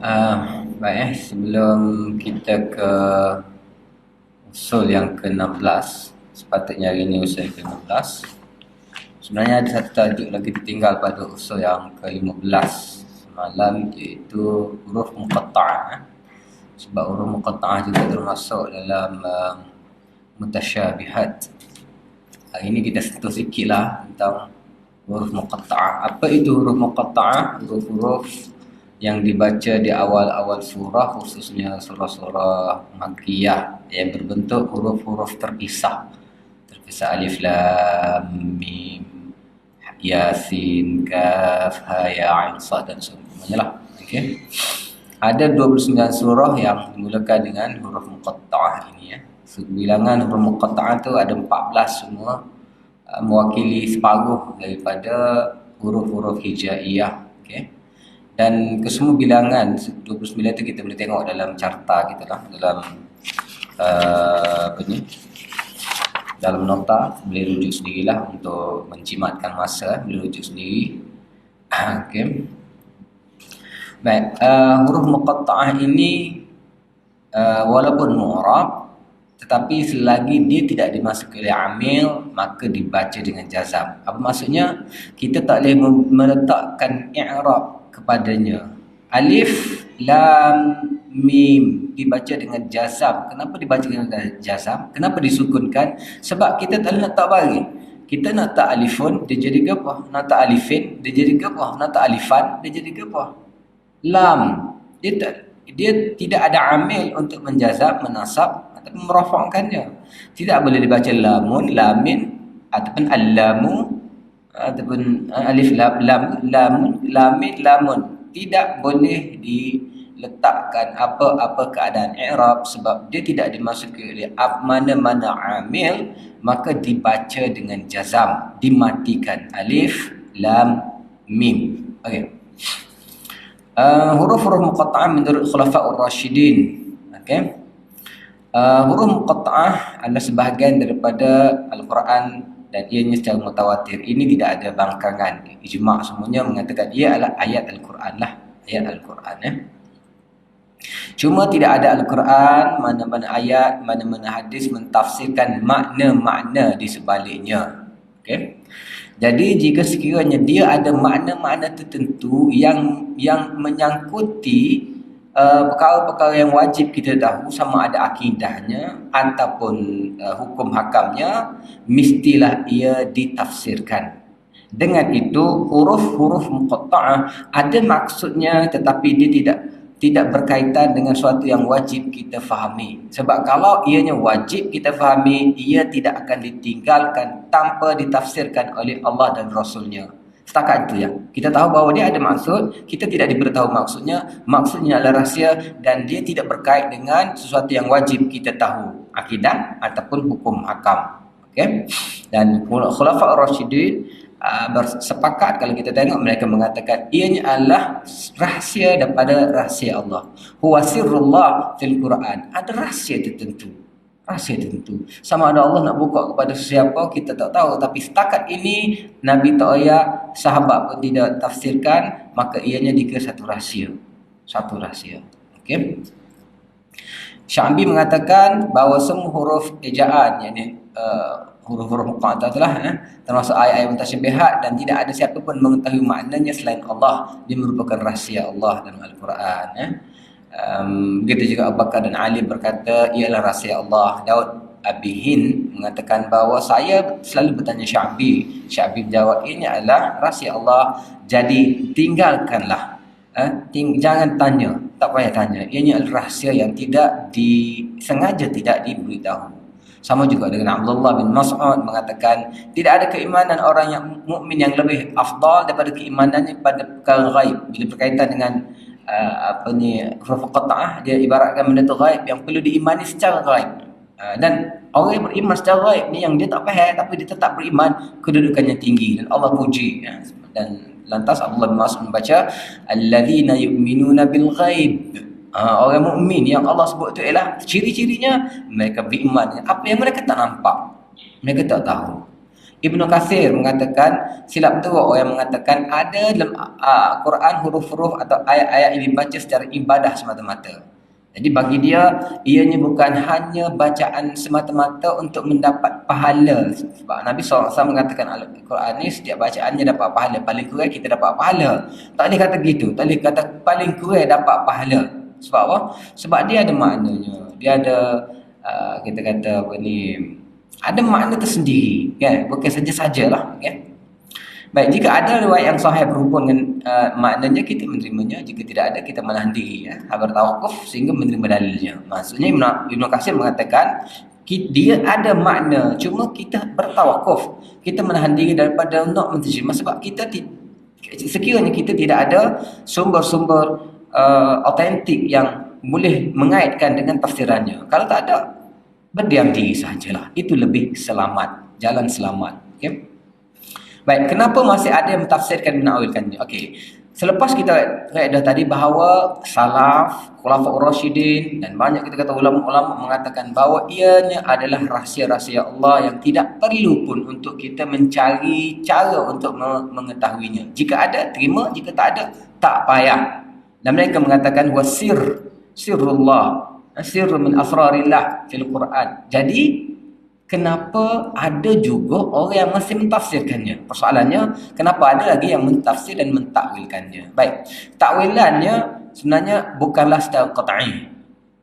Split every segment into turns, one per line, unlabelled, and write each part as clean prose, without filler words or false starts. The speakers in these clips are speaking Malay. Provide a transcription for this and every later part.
Baik, sebelum kita ke usul yang ke-16, sepatutnya hari ini usul yang ke-16. Sebenarnya ada satu tajuk lagi ditinggal pada usul yang ke-15 semalam, iaitu huruf muqatta'ah. Sebab huruf muqatta'ah juga termasuk dalam mutasyabihat. Hari ini kita sentuh sikit lah tentang huruf muqatta'ah. Apa itu huruf muqatta'ah? Huruf-huruf yang dibaca di awal-awal surah, khususnya surah-surah Makkiyah, yang berbentuk huruf-huruf terpisah. Terpisah alif, lam, mim, yasin, kaf, ha, ya, ain, sad dan sebagainya lah. Okey. Ada 29 surah yang dimulakan dengan huruf muqatta'ah ini ya. Bilangan huruf muqatta'ah tu ada 14 semua, mewakili separuh daripada huruf-huruf hijaiyah. Okey. Dan kesemua bilangan 29 tu kita boleh tengok dalam carta kita lah, dalam dalam nota, boleh rujuk sendirilah untuk mencimatkan masa, boleh rujuk sendiri. Okey. Baik, huruf muqatta'ah ini walaupun mu'rab, tetapi selagi dia tidak dimasuki oleh amil, maka dibaca dengan jazam. Apa maksudnya? Kita tak boleh meletakkan i'rab kepadanya. Alif, lam, mim dibaca dengan jazam. Kenapa dibaca dengan jazam? Kenapa disukunkan? Sebab kita tak nak tak bagi. Kita nak tak alifun, dia jadi gapah. Nak tak alifin, dia jadi gapah. Nak tak alifan, dia jadi gapah. Lam, dia tidak ada amil untuk menjazam, menasab ataupun merafa'kannya. Tidak boleh dibaca lamun, lamin ataupun al-lamu ataupun alif lam, lamun, lamin, lamun. Tidak boleh diletakkan apa-apa keadaan i'rab sebab dia tidak dimasuki oleh mana-mana amil, maka dibaca dengan jazam, dimatikan alif, lam, mim. Okey. Huruf-huruf muqatta'ah menurut Khulafa'ur Rasyidin. Okey. Huruf muqatta'ah adalah sebahagian daripada Al-Quran dan ianya secara mutawatir. Ini tidak ada bangkangan. Ijma' semuanya mengatakan ia adalah ayat Al-Quran lah. Ayat Al-Quran ya. Cuma tidak ada Al-Quran, mana-mana ayat, mana-mana hadis mentafsirkan makna-makna di sebaliknya. Okey. Jadi jika sekiranya dia ada makna-makna tertentu yang menyangkuti perkara-perkara yang wajib kita tahu, sama ada akidahnya ataupun hukum hakamnya, mestilah ia ditafsirkan. Dengan itu huruf-huruf muqatta'ah ada maksudnya, tetapi dia tidak berkaitan dengan suatu yang wajib kita fahami. Sebab kalau ianya wajib kita fahami, ia tidak akan ditinggalkan tanpa ditafsirkan oleh Allah dan Rasulnya. Setakat itu ya. Kita tahu bahawa dia ada maksud, kita tidak diberitahu maksudnya adalah rahsia dan dia tidak berkait dengan sesuatu yang wajib kita tahu, akidah ataupun hukum hakam. Okey. Dan Khulafa'ur Rasyidin bersepakat, kalau kita tengok mereka mengatakan ianya adalah rahsia daripada rahsia Allah. Huwa sirrullah fil Quran. Ada rahsia tertentu. Rahsia tertentu. Sama ada Allah nak buka kepada sesiapa kita tak tahu, tapi setakat ini Nabi tak ayat, sahabat pun tidak tafsirkan, maka ianya dikira satu rahsia. Satu rahsia. Okey. Syambi mengatakan bahawa semua huruf ejaan, yakni huruf-huruf muqatta'ah termasuk ayat-ayat mutasyabihat dan tidak ada siapa pun mengetahui maknanya selain Allah. Dia merupakan rahsia Allah dalam Al-Quran ya. Begitu juga Abu Bakar dan Ali berkata ialah rahsia Allah. Daud Abihin mengatakan bahawa saya selalu bertanya Sya'bi. Sya'bi menjawab ini adalah rahsia Allah, jadi tinggalkanlah. Jangan tanya, tak payah tanya. Ianya adalah rahsia yang sengaja tidak diberitahu. Sama juga dengan Abdullah bin Mas'ud mengatakan tidak ada keimanan orang yang mukmin yang lebih afdal daripada keimanannya pada perkara ghaib. Bila berkaitan dengan huruf muqatta'ah, dia ibaratkan benda tu ghaib yang perlu diimani secara ghaib. Dan orang yang beriman secara ghaib ni yang dia tak faham tapi dia tetap beriman, kedudukannya tinggi dan Allah puji ya. Dan lantas Abdullah bin Mas'ud membaca alladzina yu'minuna bil ghaib. Orang mukmin yang Allah sebut tu ialah ciri-cirinya mereka beriman dengan apa yang mereka tak nampak, mereka tak tahu. Ibnu Katsir mengatakan silap tu orang yang mengatakan ada dalam Quran huruf-huruf atau ayat-ayat yang dibaca secara ibadah semata-mata. Jadi bagi dia, ianya bukan hanya bacaan semata-mata untuk mendapat pahala. Sebab Nabi SAW mengatakan Al-Quran ni setiap bacaannya dapat pahala. Paling kurang kita dapat pahala. Tak boleh kata gitu. Tak boleh kata paling kurang dapat pahala. Sebab apa? Sebab dia ada maknanya. Dia ada, kita kata apa ni, ada makna tersendiri. Kan? Bukan saja-sajalah. Kan? Baik, jika ada riwayat yang sahih berhubung dengan maknanya, kita menerimanya. Jika tidak ada, kita menahan diri, bertawakuf sehingga menerima dalilnya. Maksudnya Ibnu Katsir mengatakan dia ada makna, cuma kita bertawakuf, kita menahan diri daripada nak menterjemah sebab kita sekiranya kita tidak ada sumber-sumber autentik yang boleh mengaitkan dengan tafsirannya. Kalau tak ada, berdiam diri sahajalah. Itu lebih selamat, jalan selamat. Okey. Baik, kenapa masih ada yang mentafsirkan menakwilkannya? Okey. Selepas kita dah tadi bahawa salaf, khulafaur rasyidin dan banyak kita kata ulama-ulama mengatakan bahawa ianya adalah rahsia-rahsia Allah yang tidak perlu pun untuk kita mencari cara untuk mengetahuinya. Jika ada, terima. Jika tak ada, tak payah. Dan mereka mengatakan sirrullah, sirrun min asrarillah fil Quran. Jadi kenapa ada juga orang yang masih mentafsirkannya? Persoalannya, kenapa ada lagi yang mentafsir dan mentakwilkannya? Baik, takwilannya sebenarnya bukanlah secara qat'i.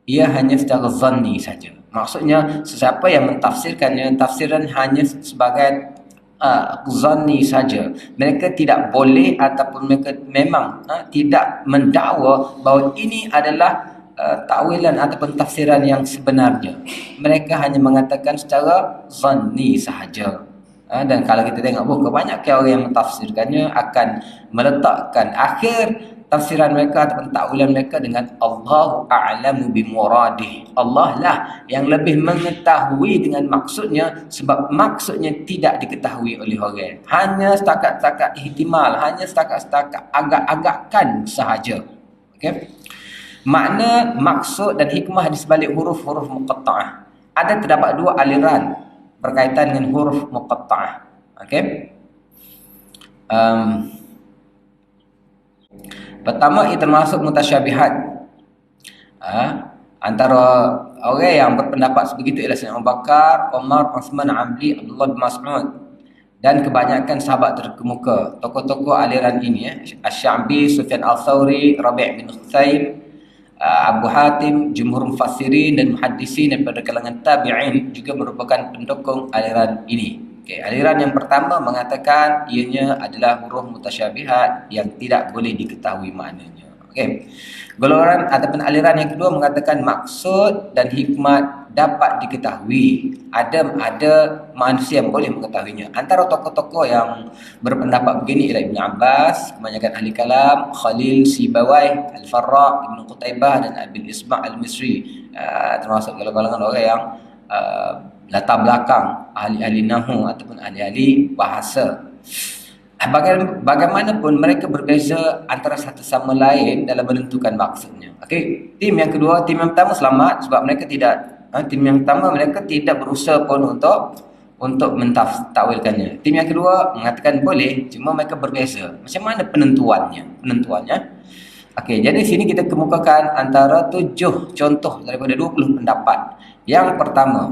Ia hanya secara zanni saja. Maksudnya, sesiapa yang mentafsirkannya, tafsiran hanya sebagai zanni saja. Mereka tidak boleh ataupun mereka memang tidak mendakwa bahawa ini adalah takwilan ataupun tafsiran yang sebenarnya. Mereka hanya mengatakan secara zanni sahaja. Dan kalau kita tengok kebanyakan orang yang mentafsirkannya akan meletakkan akhir tafsiran mereka ataupun takwilan mereka dengan Allahu a'lamu bimuradih. Allah lah yang lebih mengetahui dengan maksudnya, sebab maksudnya tidak diketahui oleh orang. Hanya setakat-setakat ihtimal, hanya setakat-setakat agak-agakkan sahaja. Okey. Makna, maksud dan hikmah di sebalik huruf-huruf muqatta'ah. Ada terdapat dua aliran berkaitan dengan huruf muqatta'ah. Okey. Pertama, ia termasuk mutasyabihat. Antara orang yang berpendapat sebegitu ialah Sayyidina Abu Bakar, Umar, Uthman, Ali, Abdullah bin Mas'ud dan kebanyakan sahabat terkemuka. Tokoh-tokoh aliran ini, Asy-Sya'bi, Sufyan Al-Thawri, Rabi' bin Khusaim, Abu Hatim, jumhur mufassirin dan muhaddisin daripada kalangan tabi'in juga merupakan pendukung aliran ini. Okay, aliran yang pertama mengatakan ianya adalah huruf mutasyabihat yang tidak boleh diketahui maknanya. Okay. Golongan ataupun aliran yang kedua mengatakan maksud dan hikmat dapat diketahui. Ada manusia yang boleh mengetahuinya. Antara tokoh-tokoh yang berpendapat begini ialah Ibn Abbas, kebanyakan ahli kalam, Khalil Sibawai, Al-Farra, Ibn Qutaibah dan Abil Isma' Al-Misri. Termasuk golongan orang yang latar belakang ahli-ahli nahu ataupun ahli-ahli bahasa. Bagaimanapun mereka berbeza antara satu sama lain dalam menentukan maksudnya. Okey, tim yang kedua, tim yang pertama selamat sebab mereka tidak tim yang pertama mereka tidak berusaha pun untuk mentakwilkannya. Tim yang kedua mengatakan boleh, cuma mereka berbeza. Macam mana penentuannya? Okey, jadi sini kita kemukakan antara 7 contoh daripada 20 pendapat. Yang pertama,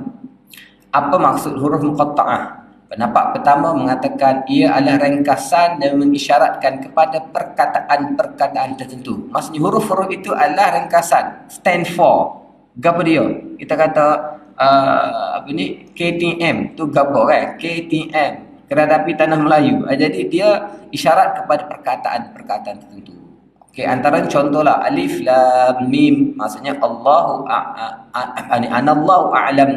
apa maksud huruf muqatta'ah? Pendapat pertama mengatakan ia adalah ringkasan dan mengisyaratkan kepada perkataan-perkataan tertentu. Maksudnya huruf-huruf itu adalah ringkasan, stand for. Apa dia? Kita kata KTM tu gapo kan? KTM, Kereta Api Tanah Melayu. Jadi dia isyarat kepada perkataan-perkataan tertentu. Okey, antara contohlah alif lam mim, maksudnya Allahu anallahu a'lam.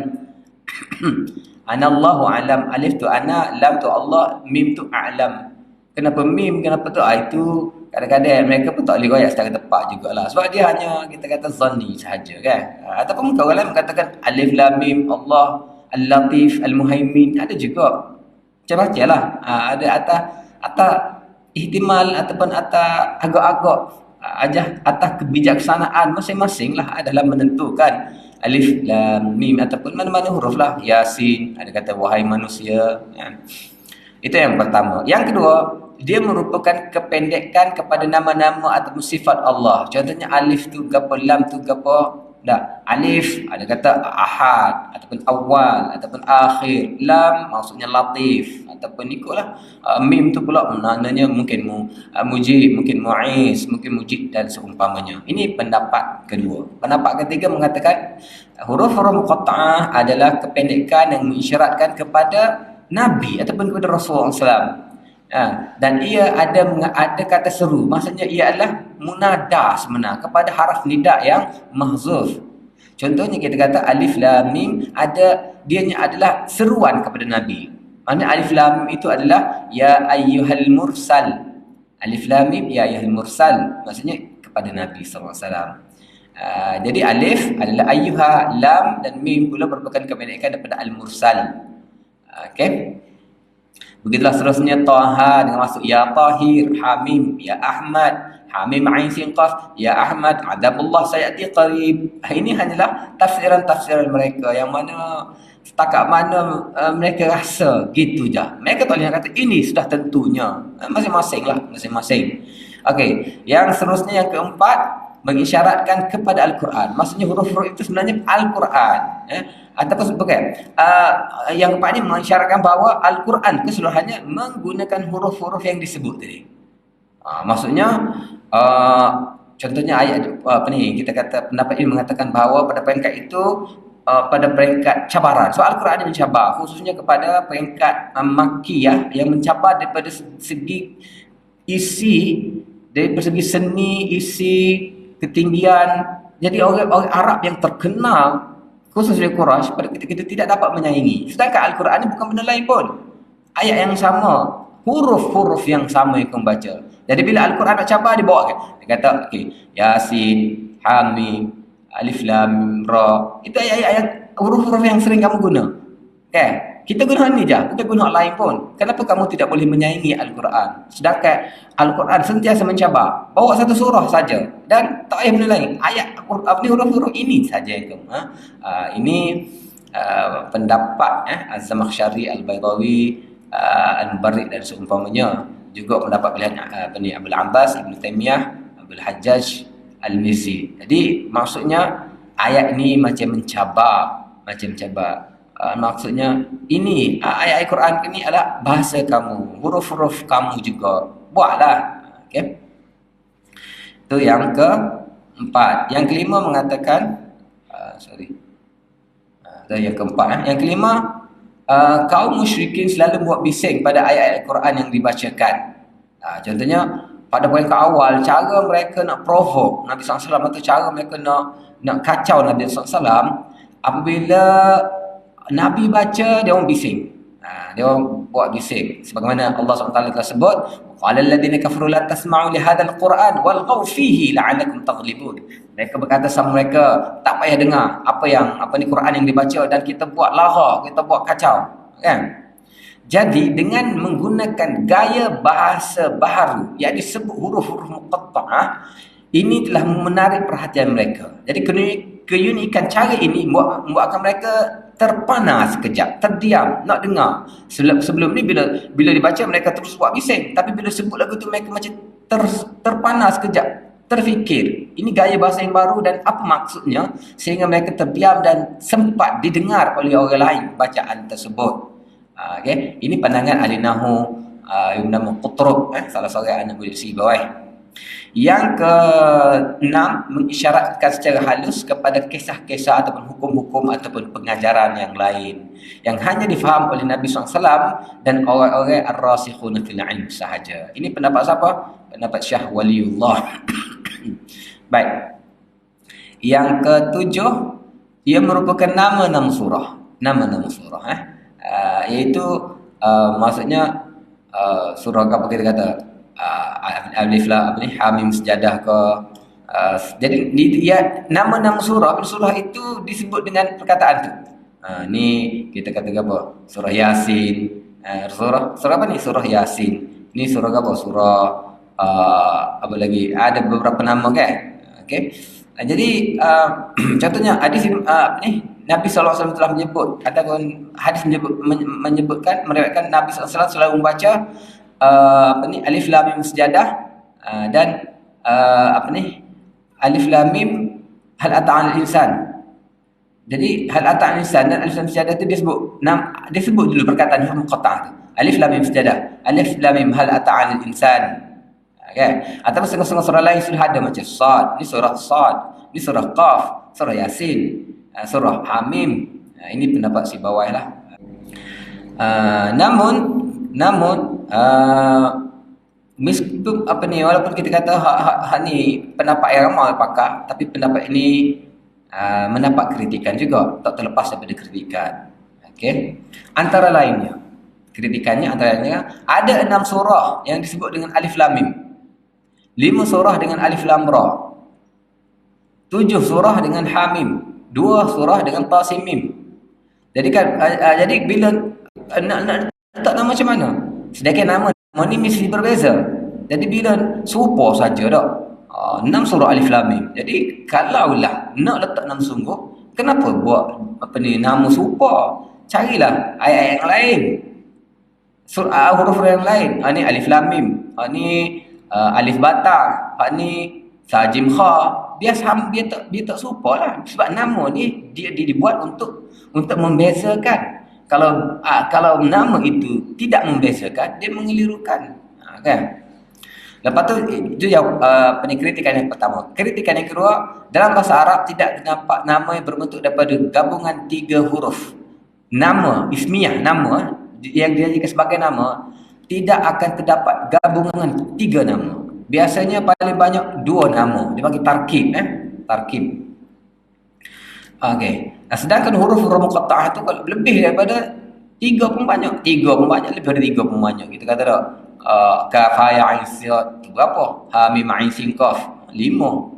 Anallahu a'lam. Alif tu ana, lam tu Allah, mim tu a'lam. Kenapa mim? Kenapa tu? Itu kadang-kadang mereka pun tak boleh royak secara tepat jugalah. Sebab dia hanya kita kata zanni sahaja kan. Ataupun orang lain mengatakan alif lam mim Allah Al-Latif Al-Muhaimin. Ada juga. Macam-macam lah. Ada atas ihtimal ataupun atas agak-agak atas kebijaksanaan masing-masing lah adalah menentukan alif lam mim ataupun mana-mana huruf lah. Yasin, ada kata wahai manusia kan. Itu yang pertama. Yang kedua, dia merupakan kependekan kepada nama-nama atau sifat Allah. Contohnya alif tu gapo, lam tu gapo. Dah, alif ada kata ahad ataupun awal ataupun akhir. Lam maksudnya latif ataupun ikutlah. Mim tu pula maknanya mungkin mujib, mungkin muiz, mungkin mujib dan seumpamanya. Ini pendapat kedua. Pendapat ketiga mengatakan huruf-huruf muqatta'ah adalah kependekan yang mengisyaratkan kepada Nabi ataupun kepada Rasulullah SAW. Dan ia ada kata seru, maksudnya ia adalah munada sebenar kepada haraf nida yang mahzuf. Contohnya kita kata alif lam mim, dianya adalah seruan kepada Nabi. Maknanya alif lam mim itu adalah ya ayyuhal mursal. Alif lam mim ya ayyuhal mursal, maksudnya kepada Nabi sallallahu alaihi wasallam. Jadi alif adalah ayyuha, lam dan mim pula merupakan kependekan daripada al-mursal. Okey. Begitulah seterusnya Taha dengan masuk ya Tahir, Hamim, ya Ahmad, Hamim Ain Sin Qaf, ya Ahmad, Adabullah sayati qarib. Ini hanyalah tafsiran-tafsiran mereka yang mana setakat mana mereka rasa gitu je. Mereka tak boleh kata ini sudah tentunya. Masing-masing lah, masing-masing. Okey, yang seterusnya yang keempat mengisyaratkan kepada Al-Quran. Maksudnya huruf-huruf itu sebenarnya Al-Quran. Ataupun bukan. Yang keempat ini mengisyaratkan bahawa Al-Quran keseluruhannya menggunakan huruf-huruf yang disebut tadi. Maksudnya, contohnya ayat kita kata pendapat ini mengatakan bahawa pada peringkat itu pada peringkat cabaran. So Al-Quran ini mencabar khususnya kepada peringkat Makkiyah yang mencabar daripada segi isi, dari segi seni, isi, ketinggian. Jadi orang Arab yang terkenal khusus dari Quraisy pada ketika itu tidak dapat menyaingi. Sedangkan Al-Quran ini bukan benda lain pun. Ayat yang sama, huruf-huruf yang sama yang kamu baca. Jadi bila Al-Quran nak cabar, dia bawa dia kata okay, Yasin, Hamim, Alif Lam Mim Ra. Itu ayat-ayat huruf-huruf yang sering kamu guna. Okay? Kita guna ni je, kita guna lain pun. Kenapa kamu tidak boleh menyaingi Al-Quran? Sedangkan Al-Quran sentiasa mencabar. Bawa satu surah saja dan tak payah benda lain. Ayat huruf-huruf ini saja yang kamu. Ini pendapat Az-Zamakhsyari, Al-Baydawi, Al-Mubarrid dan seumpamanya. Juga pendapat pilihan Abdul Abbas, Ibn Taymiyah, Abdul Hajjaj, Al-Mizi. Jadi maksudnya ayat ini macam mencabar, maksudnya ini ayat Al-Quran ini adalah bahasa kamu, huruf-huruf kamu juga. Buatlah. Okey. Itu yang keempat. Yang kelima mengatakan yang keempat. Yang kelima, kaum musyrikin selalu buat bising pada ayat Al-Quran yang dibacakan. Contohnya pada poin ke awal, cara mereka nak provoke Nabi SAW atau cara mereka nak kacau Nabi SAW, apabila Nabi baca, dia orang bising. Dia orang buat bising. Sebagaimana Allah SWT telah sebut, qala alladziina kafaru la tasma'u li hadzal Qur'an walghaw fihi la'allakum taghlibun. Mereka berkata sama mereka, tak payah dengar apa ni Quran yang dibaca dan kita buat lara, kita buat kacau, kan? Jadi dengan menggunakan gaya bahasa baharu yang disebut huruf-huruf muqatta'ah, ini telah menarik perhatian mereka. Jadi keunikan cara ini membuatkan mereka terpana sekejap, terdiam, nak dengar. Sebelum ni bila dibaca mereka terus buat bising, tapi bila sebut lagu tu mereka macam terpana sekejap, terfikir. Ini gaya bahasa yang baru dan apa maksudnya, sehingga mereka terdiam dan sempat didengar oleh orang lain bacaan tersebut. Okay? Ini pandangan ahli nahwu yang bernama Qutrub, salah seorang anak murid si bawah. Yang keenam, mengisyaratkan secara halus kepada kisah-kisah ataupun hukum-hukum ataupun pengajaran yang lain yang hanya difaham oleh Nabi SAW dan orang-orang ar-rasikhuna fil ilm sahaja. Ini pendapat siapa? Pendapat Syah Waliullah. Baik. Yang ketujuh, ia merupakan nama-nama surah. Nama-nama surah, iaitu maksudnya surah apa kita kata? Alif Lam Mim, Hamim Sejadah ke. Jadi dia nama-nama surah itu disebut dengan perkataan tu. Ni kita kata apa? Surah Yasin. Surah apa ni? Surah Yasin. Ni surah apa? Surah apa lagi? Ada beberapa nama kan? Okey. Jadi contohnya hadis Nabi SAW telah menyebut, ataupun hadis menyebutkan, meriwayatkan Nabi SAW selalu membaca alif lam mim sejadah, dan alif lam mim hal ata'al insan. Jadi hal ata'al insan dan alif lam sejadah itu dia sebut dulu perkataan huruf muqatta'ah tu. Alif lam mim sejadah, alif lam mim hal ata'al insan. Okay. Atau setengah-setengah surah lain sudah ada macam Sad, ni surah Sad, ni surah Qaf, surah Yasin, surah Hamim. Ini pendapat si bawah lah. Namun meskipun walaupun kita kata hak ni pendapat yang ramai pakar, tapi pendapat ini mendapat kritikan juga, tak terlepas daripada kritikan. Okey. Antara lainnya ada 6 surah yang disebut dengan alif lam mim. 5 surah dengan alif lam ra. 7 surah dengan hamim. 2 surah dengan tasim mim. Jadi kan jadi bila nak letak nama macam mana? Sedangkan nama ni mesti berbeza. Jadi bila serupa saja dak. 6 surah alif lam mim. Jadi kalaulah nak letak nama sungguh, kenapa buat nama serupa? Carilah ayat-ayat yang lain. Surah huruf yang lain. Ni alif lam mim. Ni alif bata. Ni sajim kha. Dia tak serupa lah. Sebab nama ni dia dibuat untuk membezakan. Kalau nama itu tidak membezakan, dia mengelirukan. Kan? Lepas tu itu kritikan yang pertama. Kritikan yang kedua, dalam bahasa Arab tidak nampak nama yang berbentuk daripada gabungan 3 huruf. Nama ismiyah, nama yang dijadikan sebagai nama, tidak akan terdapat gabungan 3 nama. Biasanya paling banyak 2 nama. Dia panggil tarkib. Tarkib. Okey. Sedangkan huruf-huruf muqatta'ah tu kalau lebih daripada 3 pun banyak. 3 pun banyak, lebih dari 3 pun banyak. Kita kata tak? Kaf, ha, ya, ain, sad. Berapa? Ha, mim, ain, sin, qaf. 5.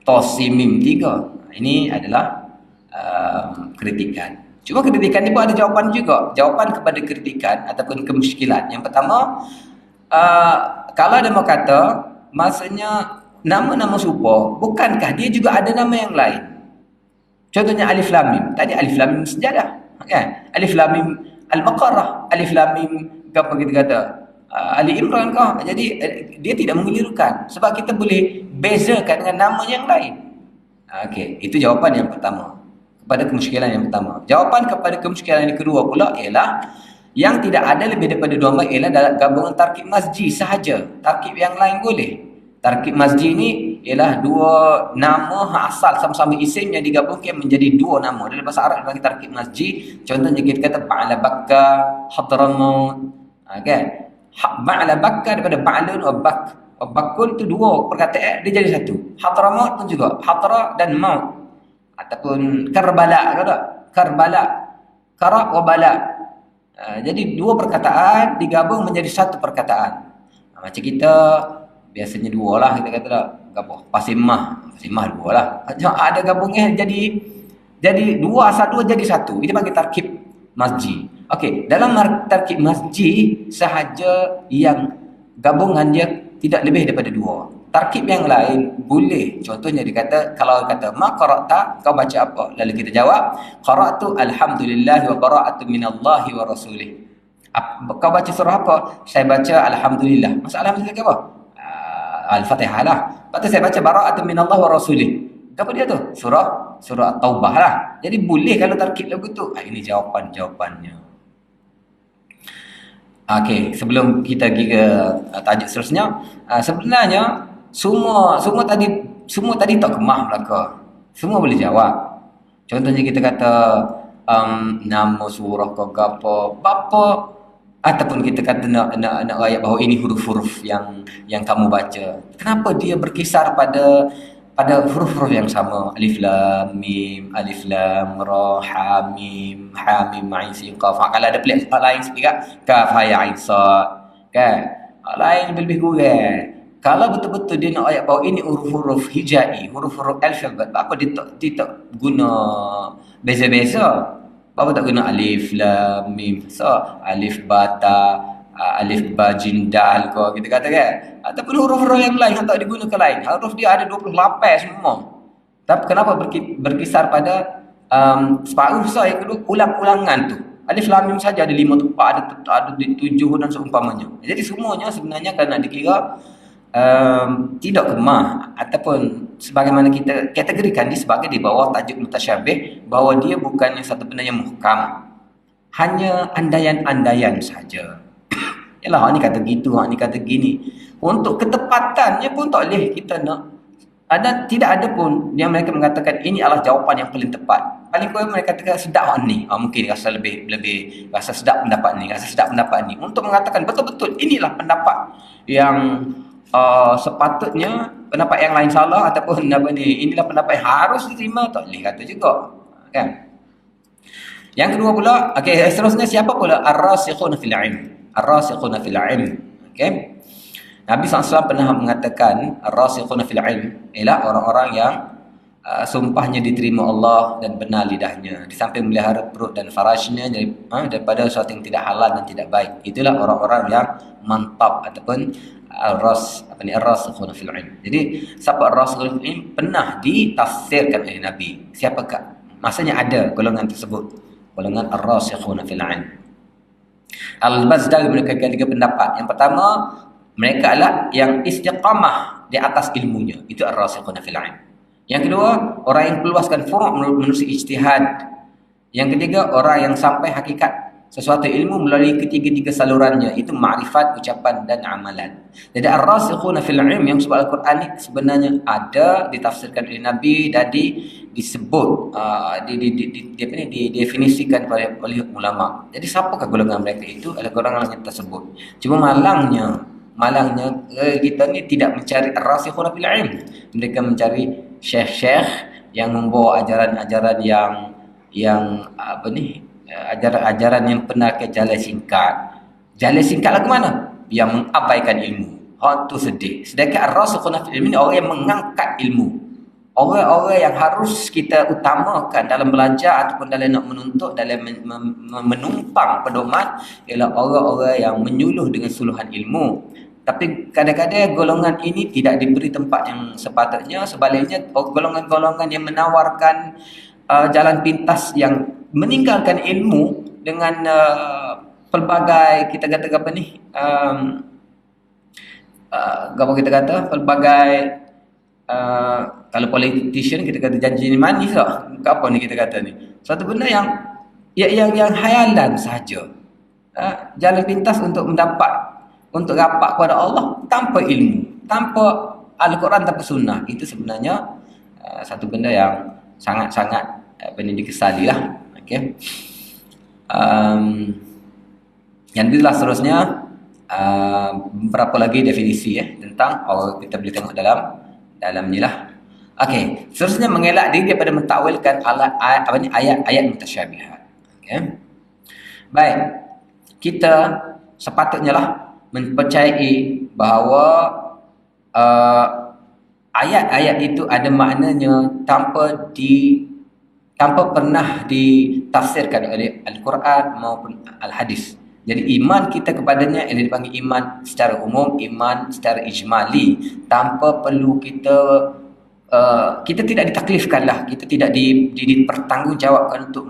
Ta, sin, mim, 3. Ini adalah kritikan. Cuma kritikan ni pun ada jawapan juga. Jawapan kepada kritikan ataupun kemusykilan. Yang pertama, kalau ada mau kata, maksudnya nama-nama serupa, bukankah dia juga ada nama yang lain? Contohnya alif lam mim. Tadi alif lam mim sejadah, kan? Alif lam mim al-Baqarah, alif lam mim apa kita kata? Ali Imran kah? Jadi dia tidak mengelirukan sebab kita boleh bezakan dengan nama yang lain. Okey, itu jawapan yang pertama kepada kemusykilan yang pertama. Jawapan kepada kemusykilan yang kedua pula ialah yang tidak ada lebih daripada 2 nama ialah dalam gabungan tarkib masji sahaja. Tarkib yang lain boleh. Tarkib masji ni ialah 2 nama asal sama-sama isim yang digabungkan menjadi 2 nama. Dalam bahasa Arab dipanggil tarkib masji. Contohnya kita kata Ba'la Bakka, Hadramaut. Kan? Ba'la Bakka daripada Ba'lun wa Bak. Bakun tu 2 perkataan dia jadi satu. Hadramaut pun juga. Hadra dan Maut. Ataupun Karbala ke tak? Karbala. Kara wa Bala. Jadi 2 perkataan digabung menjadi satu perkataan. Macam kita biasanya 2 lah kita kata tak. Gabung Pasimah 2 lah. Ada gabungnya jadi 2 asal 2 jadi 1. Itu panggil tarkib masji. Okey, dalam tarkib masji sahaja yang gabungan dia tidak lebih daripada 2. Tarkib yang lain boleh. Contohnya dikata, kalau kata ma qara'ta, kau baca apa? Lalu kita jawab, qara'tu alhamdulillah wa bara'atu minallahi wa rasulih. Kau baca surah apa? Saya baca alhamdulillah. Maksud alhamdulillah apa? Al-Fatihah lah. Lepas tu saya baca bara'atu minallahi wa rasulih. Apa dia tu? Surah At-Taubah lah. Jadi boleh kalau tarkib lagu tu. Ini jawapannya. Okey, sebelum kita pergi ke tajuk seterusnya, sebenarnya semua tadi tak kemah belaka. Semua boleh jawab. Contohnya kita kata nama surah ke apa ataupun kita kata nak ayat bahawa ini huruf-huruf yang kamu baca. Kenapa dia berkisar pada huruf-huruf yang sama? Alif lam mim, alif lam ra, ha mim ain sin qaf. Kalau ada pelik lain sikit kaf ha ya ain sad, kan? Lain lebih kurang. Kalau betul-betul dia nak ayat bahawa ini huruf-huruf hijai, huruf-huruf alfabet, apa dia tak guna beza-beza? Apa tak guna alif lam mim? So, alif bata, alif ba jim dal kau kita kata kan, ataupun huruf-huruf yang lain yang tak digunakan lain. Huruf dia ada 28 semua. Tapi kenapa berkisar pada Separuh besar yang kedua ulang-ulangan tu. Alif lam mim saja ada 5 tempat, ada 7 dan seumpamanya. Jadi semuanya sebenarnya kalau nak dikira tidak kemah ataupun sebagaimana kita kategorikan dia sebagai di bawah tajuk mutasyabih, bahawa dia bukannya satu benda yang muhkam, hanya andaian-andaian saja. Yalah, hak ni kata gitu, hak ni kata gini. Untuk ketepatannya pun tak boleh kita nak tidak ada pun yang mereka mengatakan ini adalah jawapan yang paling tepat. Paling kurang mereka katakan sedap hak ni. Mungkin rasa lebih rasa sedap pendapat ni, rasa sedap pendapat ni. Untuk mengatakan betul-betul inilah pendapat yang sepatutnya pendapat yang lain salah ataupun apa ni, inilah pendapat yang harus diterima, tak boleh kata juga. Kan? Yang kedua pula, okey, seterusnya siapa pula ar-rasikhuna fil ilm? Ar-rasikhuna fil ilm. Okey. Nabi SAW pernah mengatakan ar-rasikhuna fil ilm ialah orang-orang yang sumpahnya diterima Allah dan benar lidahnya, di samping melihara perut dan farajnya daripada sesuatu yang tidak halal dan tidak baik. Itulah orang-orang yang mantap ataupun ar-rasikhuna fil ilm. Jadi siapa ar-rasikhuna fil ilm pernah ditafsirkan oleh Nabi. Siapakah? Maksudnya ada golongan tersebut, golongan ar-rasikhuna fil ilm. Al-Bazdari menukilkan 3 pendapat. Yang pertama, mereka adalah yang istiqamah di atas ilmunya, itu ar-rasikhuna fil ilm. Yang kedua, orang yang keluaskan furu' menurut ijtihad. Yang ketiga, orang yang sampai hakikat sesuatu ilmu melalui ketiga-tiga salurannya, itu ma'rifat, ucapan dan amalan. Jadi ar-rasikhuna fil ilm yang sebut Al-Quran ni sebenarnya ada ditafsirkan oleh Nabi dan disebut didefinisikan oleh ulama. Jadi siapakah golongan mereka itu? Adalah golongan yang tersebut. Cuma malangnya kita ni tidak mencari ar-rasikhuna fil ilm. Mereka mencari syekh-syekh yang membawa ajaran-ajaran yang apa ni, ajaran-ajaran yang pernah ke jalan singkat. Jalan singkat lah ke mana? Yang mengabaikan ilmu. Hak tu sedih. Sedangkan ar-rasikhuna fil ilm ni orang yang mengangkat ilmu. Orang-orang yang harus kita utamakan dalam belajar ataupun dalam nak menuntut, dalam menumpang pedoman, ialah orang-orang yang menyuluh dengan suluhan ilmu. Tapi kadang-kadang golongan ini tidak diberi tempat yang sepatutnya. Sebaliknya, golongan-golongan yang menawarkan jalan pintas yang meninggalkan ilmu dengan pelbagai, kita kata apa ni, apa kita kata, pelbagai kalau politician kita kata janji ni manis tak? Apa ni kita kata ni? Satu benda yang hayalan saja. Jalan pintas untuk rapat kepada Allah tanpa ilmu, tanpa Al-Quran, tanpa sunnah. Itu sebenarnya satu benda yang sangat-sangat dikesali lah. Okay. Yang itulah seterusnya berapa lagi definisi tentang kita boleh tengok dalam ni lah. Okey, seterusnya mengelak diri daripada mentakwilkan ayat-ayat mutasyabihat. Okey. Baik. Kita sepatutnya lah mempercayai bahawa ayat-ayat itu ada maknanya tanpa pernah ditafsirkan oleh Al-Quran maupun Al-Hadis. Jadi iman kita kepadanya yang dipanggil iman secara umum, iman secara ijmali, tanpa perlu kita tidak ditaklifkan lah, kita tidak dipertanggungjawabkan untuk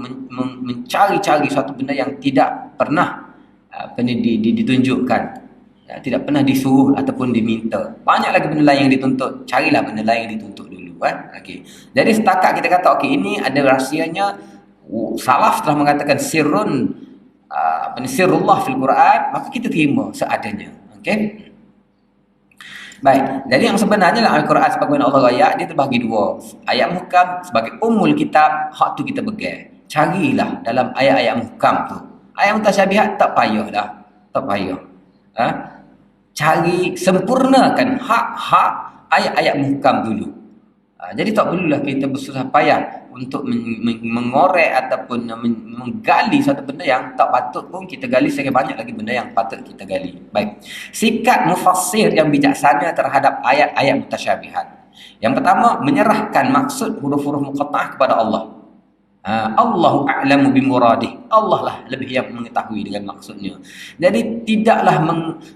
mencari-cari suatu benda yang tidak pernah ditunjukkan, tidak pernah disuruh ataupun diminta. Banyak lagi benda lain yang dituntut, carilah benda lain yang dituntut dulu. Okay. Jadi setakat kita kata ini ada rahsianya, salaf telah mengatakan sirrun, sirrullah fil Quran, maka kita terima seadanya. Okey. Baik, jadi yang sebenarnya lah Al-Quran sebagaimana Allah ayat, dia terbahagi 2. Ayat muhkam sebagai umul kitab, hak tu kita pegang. Carilah dalam ayat-ayat muhkam tu. Ayat mutasyabihat tak payah dah. Tak payah. Cari, sempurnakan hak-hak ayat-ayat muhkam dulu. Jadi tak perlulah kita bersusah payah untuk mengorek ataupun menggali satu benda yang tak patut pun kita gali. Saya banyak lagi benda yang patut kita gali. Baik. Sikap mufassir yang bijaksana terhadap ayat-ayat mutasyabihat. Yang pertama, menyerahkan maksud huruf-huruf muqatta'ah kepada Allah. Allahu a'lamu bimuradih. Allah lah lebih yang mengetahui dengan maksudnya. Jadi tidaklah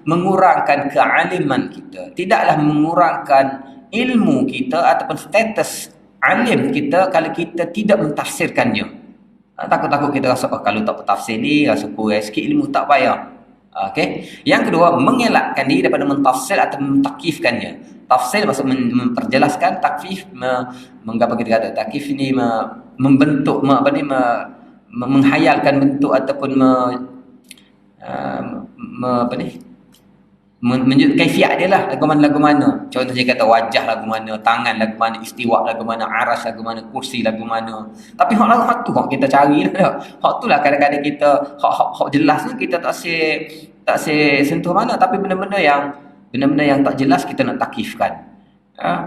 mengurangkan kealiman kita, tidaklah mengurangkan ilmu kita ataupun status alim kita kalau kita tidak mentafsirkannya. Takut-takut kita rasa kalau tak bertafsir ni rasa kurang sikit ilmu, tak payah. Okey. Yang kedua, mengelakkan diri daripada mentafsir atau mentakifkannya. Tafsir maksud memperjelaskan, takfif mengapa kita kata takif ini membentuk menghayalkan bentuk ataupun apa ni, menunjuk kaifiat dia lah, lagu mana. Contohnya kata wajah lagu mana, tangan lagu mana, istiwa lagu mana, aras lagu mana, kursi lagu mana. Tapi hak tu hak kita cari lah. Hak tu lah kadang-kadang kita hak jelas ni kita tak se sentuh mana, tapi benda-benda yang tak jelas kita nak takifkan.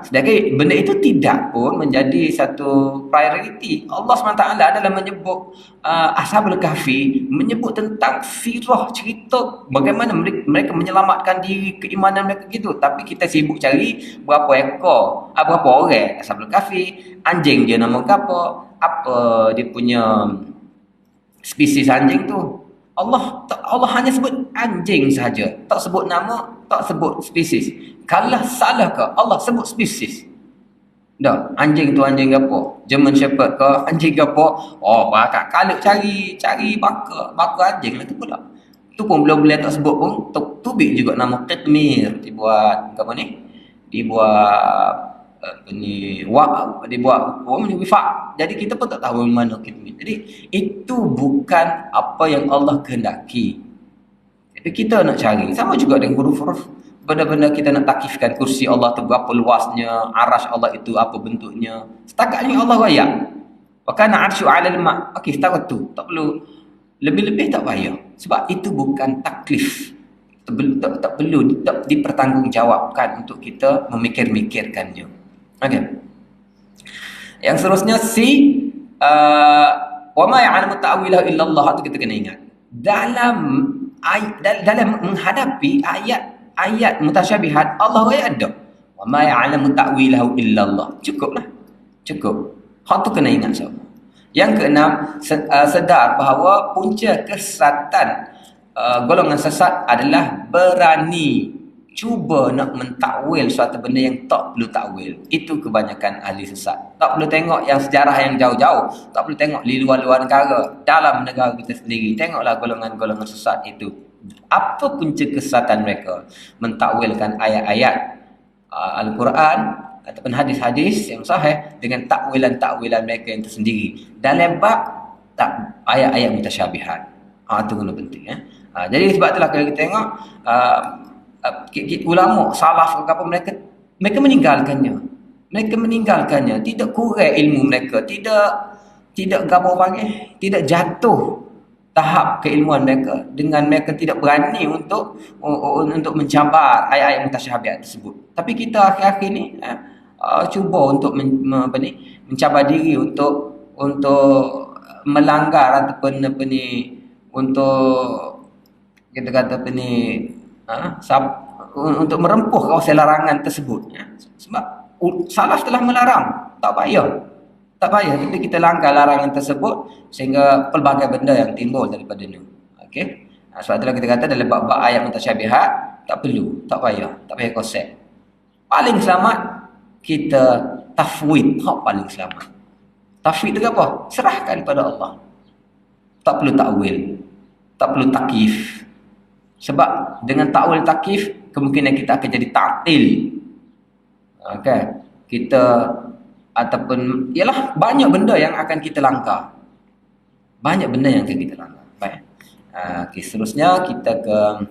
Sedangkan benda itu tidak pun menjadi satu prioriti. Allah SWT adalah menyebut Ashabul Kahfi, menyebut tentang firah, cerita bagaimana mereka menyelamatkan diri, keimanan mereka gitu. Tapi kita sibuk cari berapa ekor, berapa orang Ashabul Kahfi, anjing dia nama apa dia punya spesies anjing tu. Allah hanya sebut anjing sahaja, tak sebut nama, tak sebut spesies. Kalau salah ke Allah sebut spesies. Dah, anjing tu anjing apa? German Shepherd ke anjing apa? Oh, bakal kalau cari baka anjing lah tu pula. Tu pun boleh tak sebut pun tubik juga nama Qitmir dibuat apa ni? Dibuat dibuat wifak. Jadi kita pun tak tahu mana Qitmir. Jadi itu bukan apa yang Allah kehendaki. Tapi kita nak cari. Sama juga dengan huruf-huruf. Benda-benda kita nak takifkan, kursi Allah tu berapa luasnya, arash Allah itu apa bentuknya. Setakat ni Allah rayak. Wa kana 'arsyu 'alal ma'. Okey, setakat tu. Tak perlu lebih-lebih, tak payah. Sebab itu bukan taklif. Tak perlu dipertanggungjawabkan untuk kita memikir-mikirkannya. Okey. Yang seterusnya wa ma ya'lamu ta'wilahu illa Allah, itu kita kena ingat. Dalam menghadapi ayat mutasyabihat, Allah ada. Wa ma ya'lamu ta'wilahu illa Allah. Cukuplah. Cukup. Hak tu kena ingat semua. Yang keenam, sedar bahawa punca kesesatan golongan sesat adalah berani cuba nak mentakwil suatu benda yang tak perlu takwil. Itu kebanyakan ahli sesat. Tak perlu tengok yang sejarah yang jauh-jauh, tak perlu tengok di luar-luar negara, dalam negara kita sendiri. Tengoklah golongan-golongan sesat itu. Apa punca kesesatan mereka? Mentakwilkan ayat-ayat Al-Quran ataupun hadis-hadis yang sahih dengan takwilan-takwilan mereka yang tersendiri dalam bab ayat-ayat mutasyabihat. Itu guna penting. Jadi sebab itulah kalau kita tengok ulama salaf apa, mereka meninggalkannya. Tidak kurang ilmu mereka, tidak gapo panggil, tidak jatuh tahap keilmuan mereka dengan mereka tidak berani untuk mencabar ayat-ayat mutasyabihat tersebut. Tapi kita akhir-akhir ni cuba untuk mencabar diri untuk melanggar ataupun untuk kita kata untuk merempuh kawasan larangan tersebut. Sebab salaf telah melarang, tak payah, tapi kita langgar larangan tersebut sehingga pelbagai benda yang timbul daripada itu. Okey. Sebab itulah kita kata dalam bab-bab ayat mutasyabihat tak payah konsep. Paling selamat kita tafwid, paling selamat. Tafwid itu apa? Serahkan kepada Allah. Tak perlu takwil, tak perlu takif. Sebab dengan takwil takif kemungkinan kita akan jadi ta'til. Okey. Kita ataupun ialah banyak benda yang akan kita langgar. Baik. Okey, seterusnya kita ke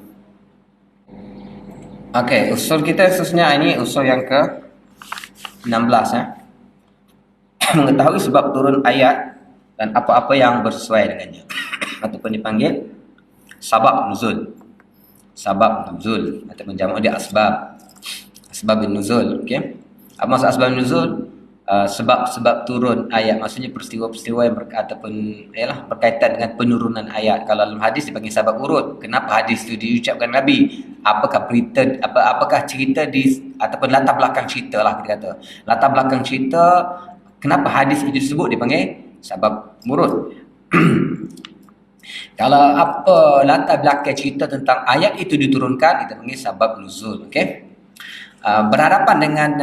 usul kita seterusnya ini usul yang ke 16 mengetahui sebab turun ayat dan apa-apa yang bersesuai dengannya ataupun dipanggil sabab nuzul ataupun jamak dia asbabun nuzul. Okey, apa maksud asbab nuzul? Sebab turun ayat, maksudnya peristiwa-peristiwa yang berkaitan dengan penurunan ayat. Kalau dalam hadis dipanggil sabab urut. Kenapa hadis itu diucapkan Nabi? Apakah cerita ataupun latar belakang cerita lah kita kata. Latar belakang cerita, kenapa hadis itu disebut dipanggil sabab urut. Kalau apa latar belakang cerita tentang ayat itu diturunkan, itu panggil sabab nuzul. Okey. Berhadapan dengan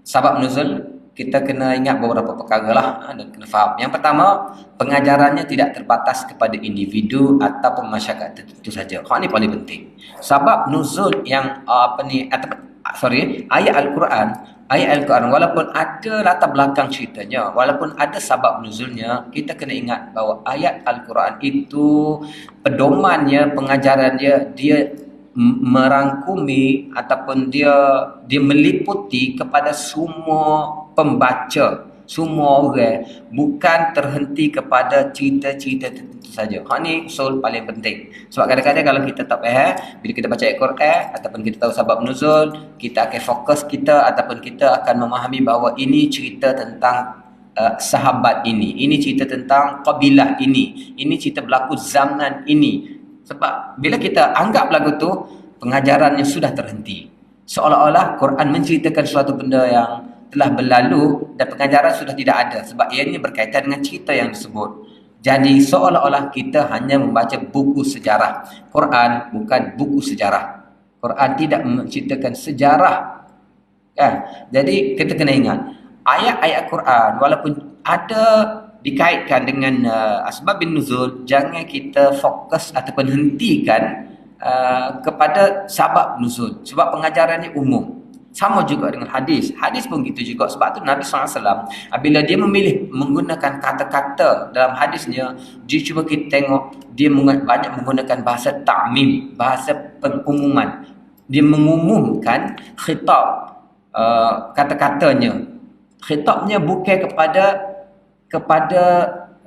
sabab nuzul, kita kena ingat beberapa perkara lah dan kena faham. Yang pertama, pengajarannya tidak terbatas kepada individu ataupun masyarakat tertentu saja. Hal ni paling penting. Sebab nuzul yang ayat Al-Quran walaupun ada latar belakang ceritanya, walaupun ada sebab nuzulnya, kita kena ingat bahawa ayat Al-Quran itu pedomannya, pengajarannya, dia merangkumi ataupun dia meliputi kepada semua pembaca, semua orang, bukan terhenti kepada cerita-cerita tertentu saja. Hak ni usul paling penting. Sebab kadang-kadang kalau kita tak faham, bila kita baca Al-Quran ataupun kita tahu sebab nuzul, kita akan fokus kita ataupun kita akan memahami bahawa ini cerita tentang sahabat ini cerita tentang kabilah ini cerita berlaku zaman ini. Sebab bila kita anggap lagu tu, pengajarannya sudah terhenti. Seolah-olah Quran menceritakan suatu benda yang telah berlalu dan pengajaran sudah tidak ada. Sebab ianya berkaitan dengan cerita yang disebut. Jadi seolah-olah kita hanya membaca buku sejarah. Quran bukan buku sejarah. Quran tidak menceritakan sejarah. Jadi kita kena ingat, ayat-ayat Quran walaupun ada dikaitkan dengan asbab bin nuzul, jangan kita fokus ataupun hentikan kepada sebab nuzul. Sebab pengajarannya umum. Sama juga dengan hadis. Hadis pun gitu juga. Sebab tu Nabi SAW, bila dia memilih menggunakan kata-kata dalam hadisnya, dia cuba kita tengok, dia banyak menggunakan bahasa ta'mim, bahasa pengumuman. Dia mengumumkan khitab kata-katanya. Khitabnya bukan kepada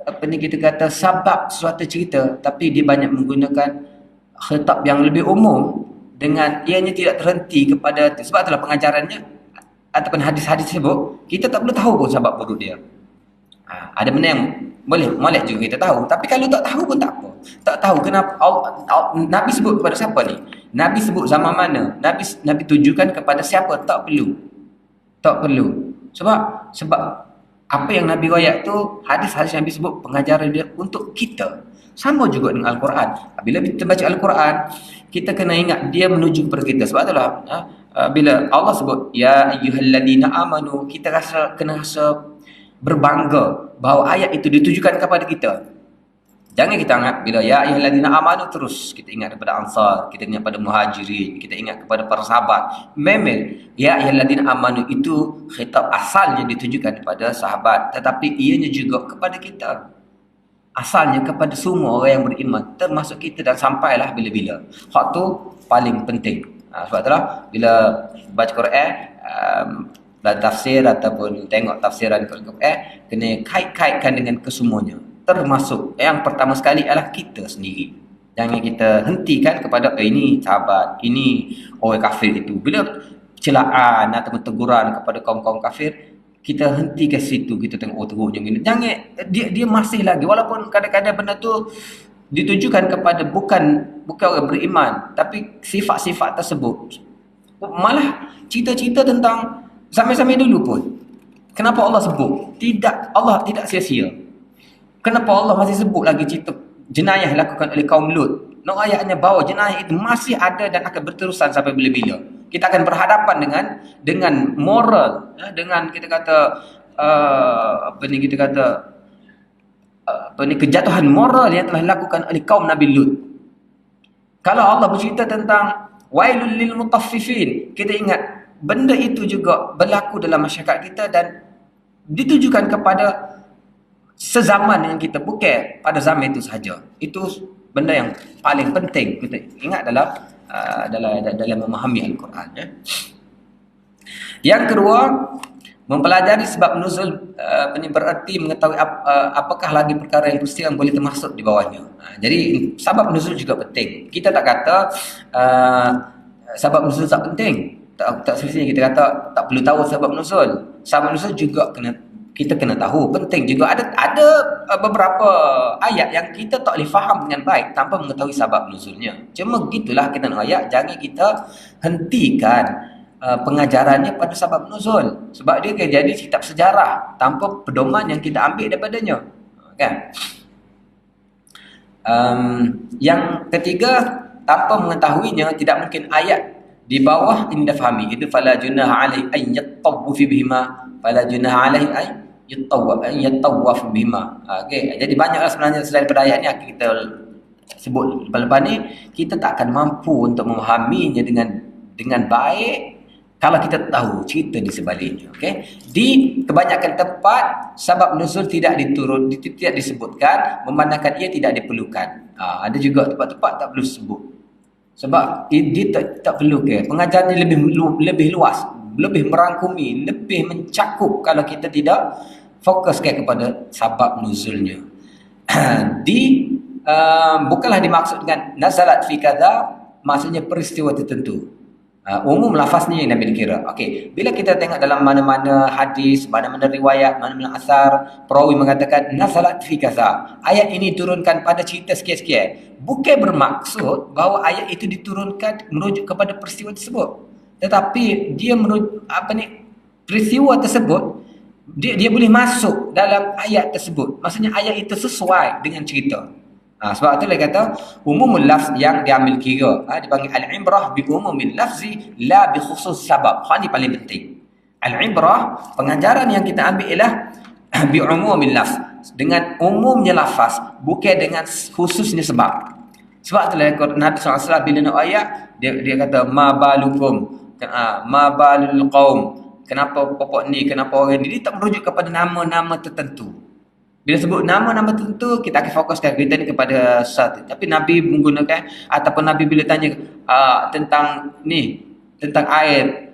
apa ni kita kata sebab suatu cerita, tapi dia banyak menggunakan khitab yang lebih umum dengan ianya tidak terhenti kepada itu. Sebab itulah pengajarannya ataupun hadis-hadis tersebut kita tak perlu tahu pun sebab buruk dia. Ada benda yang boleh juga kita tahu, tapi kalau tak tahu pun tak apa. Tak tahu kenapa Nabi sebut kepada siapa ni? Nabi sebut zaman mana? Nabi tujukan kepada siapa? Tak perlu. Sebab apa yang Nabi riwayat tu, hadis-hadis yang Nabi sebut, pengajaran dia untuk kita. Sama juga dengan Al-Quran. Bila kita baca Al-Quran, kita kena ingat dia menuju kepada kita. Sebab itulah bila Allah sebut ya ayyuhalladzina amanu, kita kena rasa berbangga bahawa ayat itu ditujukan kepada kita. Jangan kita ingat bila ya ayyuhalladzina amanu terus kita ingat kepada Ansar, kita ingat kepada Muhajirin, kita ingat kepada para sahabat. Memang ya ayyuhalladzina amanu itu khitab asalnya ditujukan kepada sahabat, tetapi ianya juga kepada kita. Asalnya kepada semua orang yang beriman, termasuk kita, dan sampailah bila-bila. Hak tu paling penting. Sebab itulah bila baca Quran, tafsir ataupun tengok tafsiran Quran, kena kait-kaitkan dengan kesemuanya. Termasuk yang pertama sekali adalah kita sendiri. Jangan kita hentikan kepada ini sahabat, ini orang kafir itu. Bila celaan ataupun teguran kepada kaum-kaum kafir, kita henti ke situ, kita tengok teruknya gini. Jangan, dia masih lagi, walaupun kadang-kadang benda tu ditujukan kepada bukan orang beriman, tapi sifat-sifat tersebut. Malah cerita-cerita tentang samai-samai dulu pun. Kenapa Allah sebut? Allah tidak sia-sia. Kenapa Allah masih sebut lagi cerita jenayah lakukan oleh kaum Lut? Nak ayatnya bahawa jenayah itu masih ada dan akan berterusan sampai bila-bila. Kita akan berhadapan dengan moral, dengan kita kata kejatuhan moral yang telah dilakukan oleh kaum Nabi Lut. Kalau Allah bercerita tentang wailul lil mutaffifin, kita ingat benda itu juga berlaku dalam masyarakat kita dan ditujukan kepada sezaman dengan kita, bukan pada zaman itu sahaja. Itu benda yang paling penting kita ingat dalam memahami Al-Quran. Yang kedua, mempelajari sebab nuzul berarti mengetahui apakah lagi perkara yang peristiwa yang boleh termasuk di bawahnya. Jadi sebab nuzul juga penting. Kita tak kata sebab nuzul tak penting. Tak semestinya kita kata tak perlu tahu sebab nuzul. Sebab nuzul juga kita kena tahu, penting juga. Ada beberapa ayat yang kita tak boleh faham dengan baik tanpa mengetahui sebab nuzulnya. Cuma gitulah kita nak ayat, jangan kita hentikan pengajarannya pada sebab nuzul. Sebab dia akan jadi kitab sejarah tanpa pedoman yang kita ambil daripadanya. Kan? Yang ketiga, tanpa mengetahuinya tidak mungkin ayat di bawah ini dah fahami. Itu fala junaha alai an yattabu fi bihima fala junaha alaihi ay yatawaf bima. Okey, jadi banyaklah sebenarnya selain pada ayat ni kita sebut lepas ni, kita tak akan mampu untuk memahaminya dengan baik kalau kita tahu cerita di sebaliknya. Okey, di kebanyakan tempat sebab nuzul tidak tidak disebutkan, memandangkan ia tidak diperlukan. Ada juga tempat-tempat tak perlu sebut sebab dia tak perlu ke. Pengajarannya lebih luas, lebih merangkumi, lebih mencakup kalau kita tidak fokuskan kepada sebab nuzulnya. Bukanlah dimaksud dengan nazalat fi kadza, maksudnya peristiwa tertentu. Umum lafaznya yang Nabi dikira. Okey, bila kita tengok dalam mana-mana hadis, mana-mana riwayat, mana-mana asar, perawi mengatakan nazalat fi kadza, ayat ini turunkan pada cerita sekian-sekian, bukan bermaksud bahawa ayat itu diturunkan merujuk kepada peristiwa tersebut, tetapi dia merujuk peristiwa tersebut dia boleh masuk dalam ayat tersebut. Maksudnya ayat itu sesuai dengan cerita. Sebab tu dia kata umumul lafz yang diambil kira, dipanggil al-ibrah bi umumil lafzi la bi khusus sabab. Ini paling penting. Al-ibrah, pengajaran yang kita ambil ialah bi umumil lafz, dengan umumnya lafaz, bukan dengan khususnya sebab. Sebab tu lah Nabi SAW bila nak ayat, dia kata ma balukum, ma balul qaum, kenapa pokok ni, kenapa orang ni. Dia tak merujuk kepada nama-nama tertentu. Bila sebut nama-nama tertentu, kita akan fokuskan kita ni kepada satu. Tapi Nabi menggunakan, ataupun Nabi bila tanya tentang air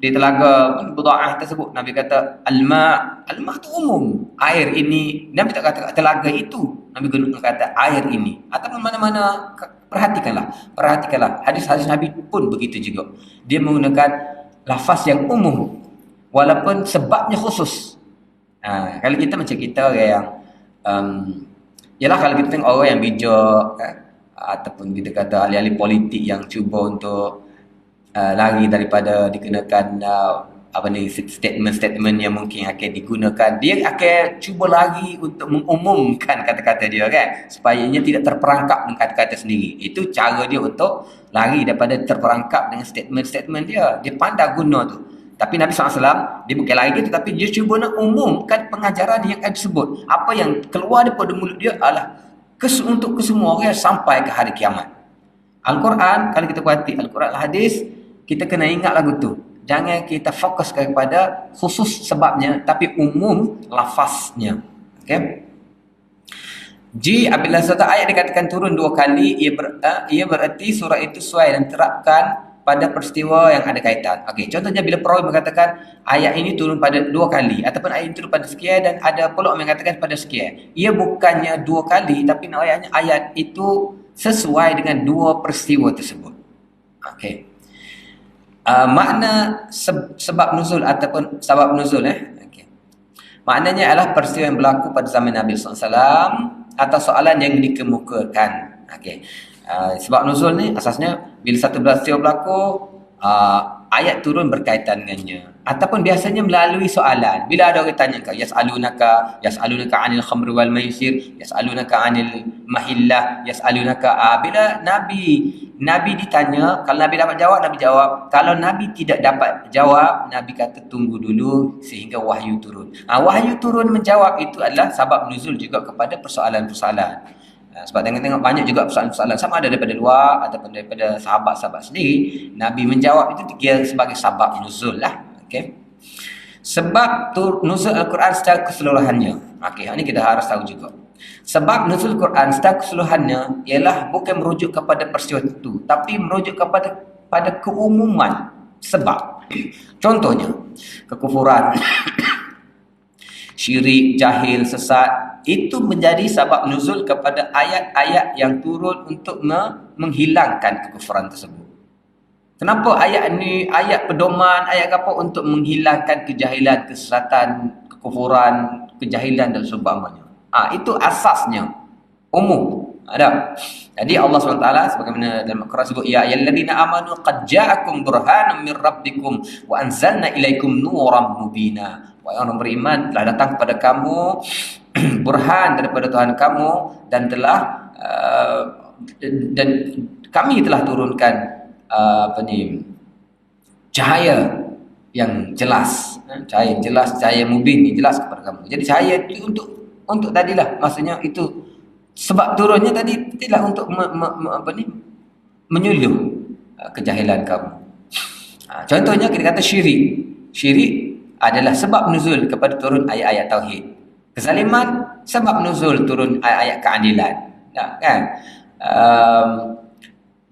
di telaga Buda'ah tersebut, Nabi kata al-ma tu umum, air ini. Nabi tak kata telaga itu, Nabi gunakan kata air ini. Ataupun mana-mana, perhatikanlah hadis-hadis Nabi pun begitu juga. Dia menggunakan lafaz yang umum walaupun sebabnya khusus. Kalau kita macam kita orang yang yalah, kalau kita tengok orang yang bijak ataupun kita kata ahli-ahli politik yang cuba untuk lari daripada dikenakan statement-statement yang mungkin akan digunakan, dia akan cuba lari untuk mengumumkan kata-kata dia kan, supaya ia tidak terperangkap dengan kata-kata sendiri. Itu cara dia untuk lari daripada terperangkap dengan statement-statement dia. Dia pandai guna tu. Tapi Nabi SAW, dia bukan lari gitu, tapi dia cuba nak umumkan pengajaran yang ada disebut. Apa yang keluar daripada mulut dia adalah untuk kesemua orang sampai ke hari kiamat. Al-Quran, kalau kita perhati Al-Quran hadis, kita kena ingat lagu tu. Jangan kita fokus kepada khusus sebabnya, tapi umum lafaznya. Okay? Apabila satu ayat dikatakan turun 2 kali, ia berarti surah itu sesuai dan terapkan pada peristiwa yang ada kaitan. Okey, contohnya bila perawi mengatakan ayat ini turun pada 2 kali, ataupun ayat ini turun pada sekian, dan ada pula mengatakan pada sekian. Ia bukannya 2 kali, tapi ayatnya ayat itu sesuai dengan 2 peristiwa tersebut. Okey. Makna sebab nuzul ataupun sabab nuzul okey. Maknanya adalah peristiwa yang berlaku pada zaman Nabi SAW atau soalan yang dikemukakan. Okey. Sebab nuzul ni asasnya bila satu peristiwa berlaku, ayat turun berkaitan dengannya, ataupun biasanya melalui soalan. Bila ada orang tanya kau, yas'alunaka 'anil khamri wal maisir, yas'alunaka 'anil mahillah, yas'alunaka, bila Nabi ditanya, kalau Nabi dapat jawab, Nabi jawab. Kalau Nabi tidak dapat jawab, Nabi kata tunggu dulu sehingga wahyu turun. Wahyu turun menjawab itu adalah sebab nuzul juga kepada persoalan-persoalan. Sebab tengok banyak juga persoalan-persoalan, sama ada daripada luar ataupun daripada sahabat-sahabat sendiri. Nabi menjawab itu dikira sebagai sebab nuzul lah. Okay. Sebab nuzul Al-Quran secara keseluruhannya. Okay, ini kita harus tahu juga. Sebab nuzul Al-Quran secara keseluruhannya ialah bukan merujuk kepada peristiwa itu, tapi merujuk pada keumuman sebab. Contohnya, kekufuran, syirik, jahil, sesat, itu menjadi sebab nuzul kepada ayat-ayat yang turun untuk menghilangkan kekufuran tersebut. Kenapa ayat ni, ayat pedoman, ayat apa? Untuk menghilangkan kejahilan, kesesatan, kekufuran, kejahilan dan seumpamanya. Itu asasnya, umum. Ada. Jadi Allah SWT sebagaimana dalam Al-Quran sebut, ya ayyuhalladzina amanu qad ja'akum burhanun min rabbikum wa anzalna ilaikum nuran mubina. Wahai orang beriman, telah datang kepada kamu burhan daripada Tuhan kamu, dan kami telah turunkan cahaya yang jelas. Cahaya jelas, cahaya mubin ni jelas kepada kamu. Jadi cahaya itu untuk tadilah, maksudnya itu sebab turunnya tadi tidak untuk menyuluh kejahilan kamu. Contohnya kita kata syirik. Syirik adalah sebab nuzul kepada turun ayat-ayat tauhid. Kezaliman sebab nuzul turun ayat-ayat keadilan. Kan?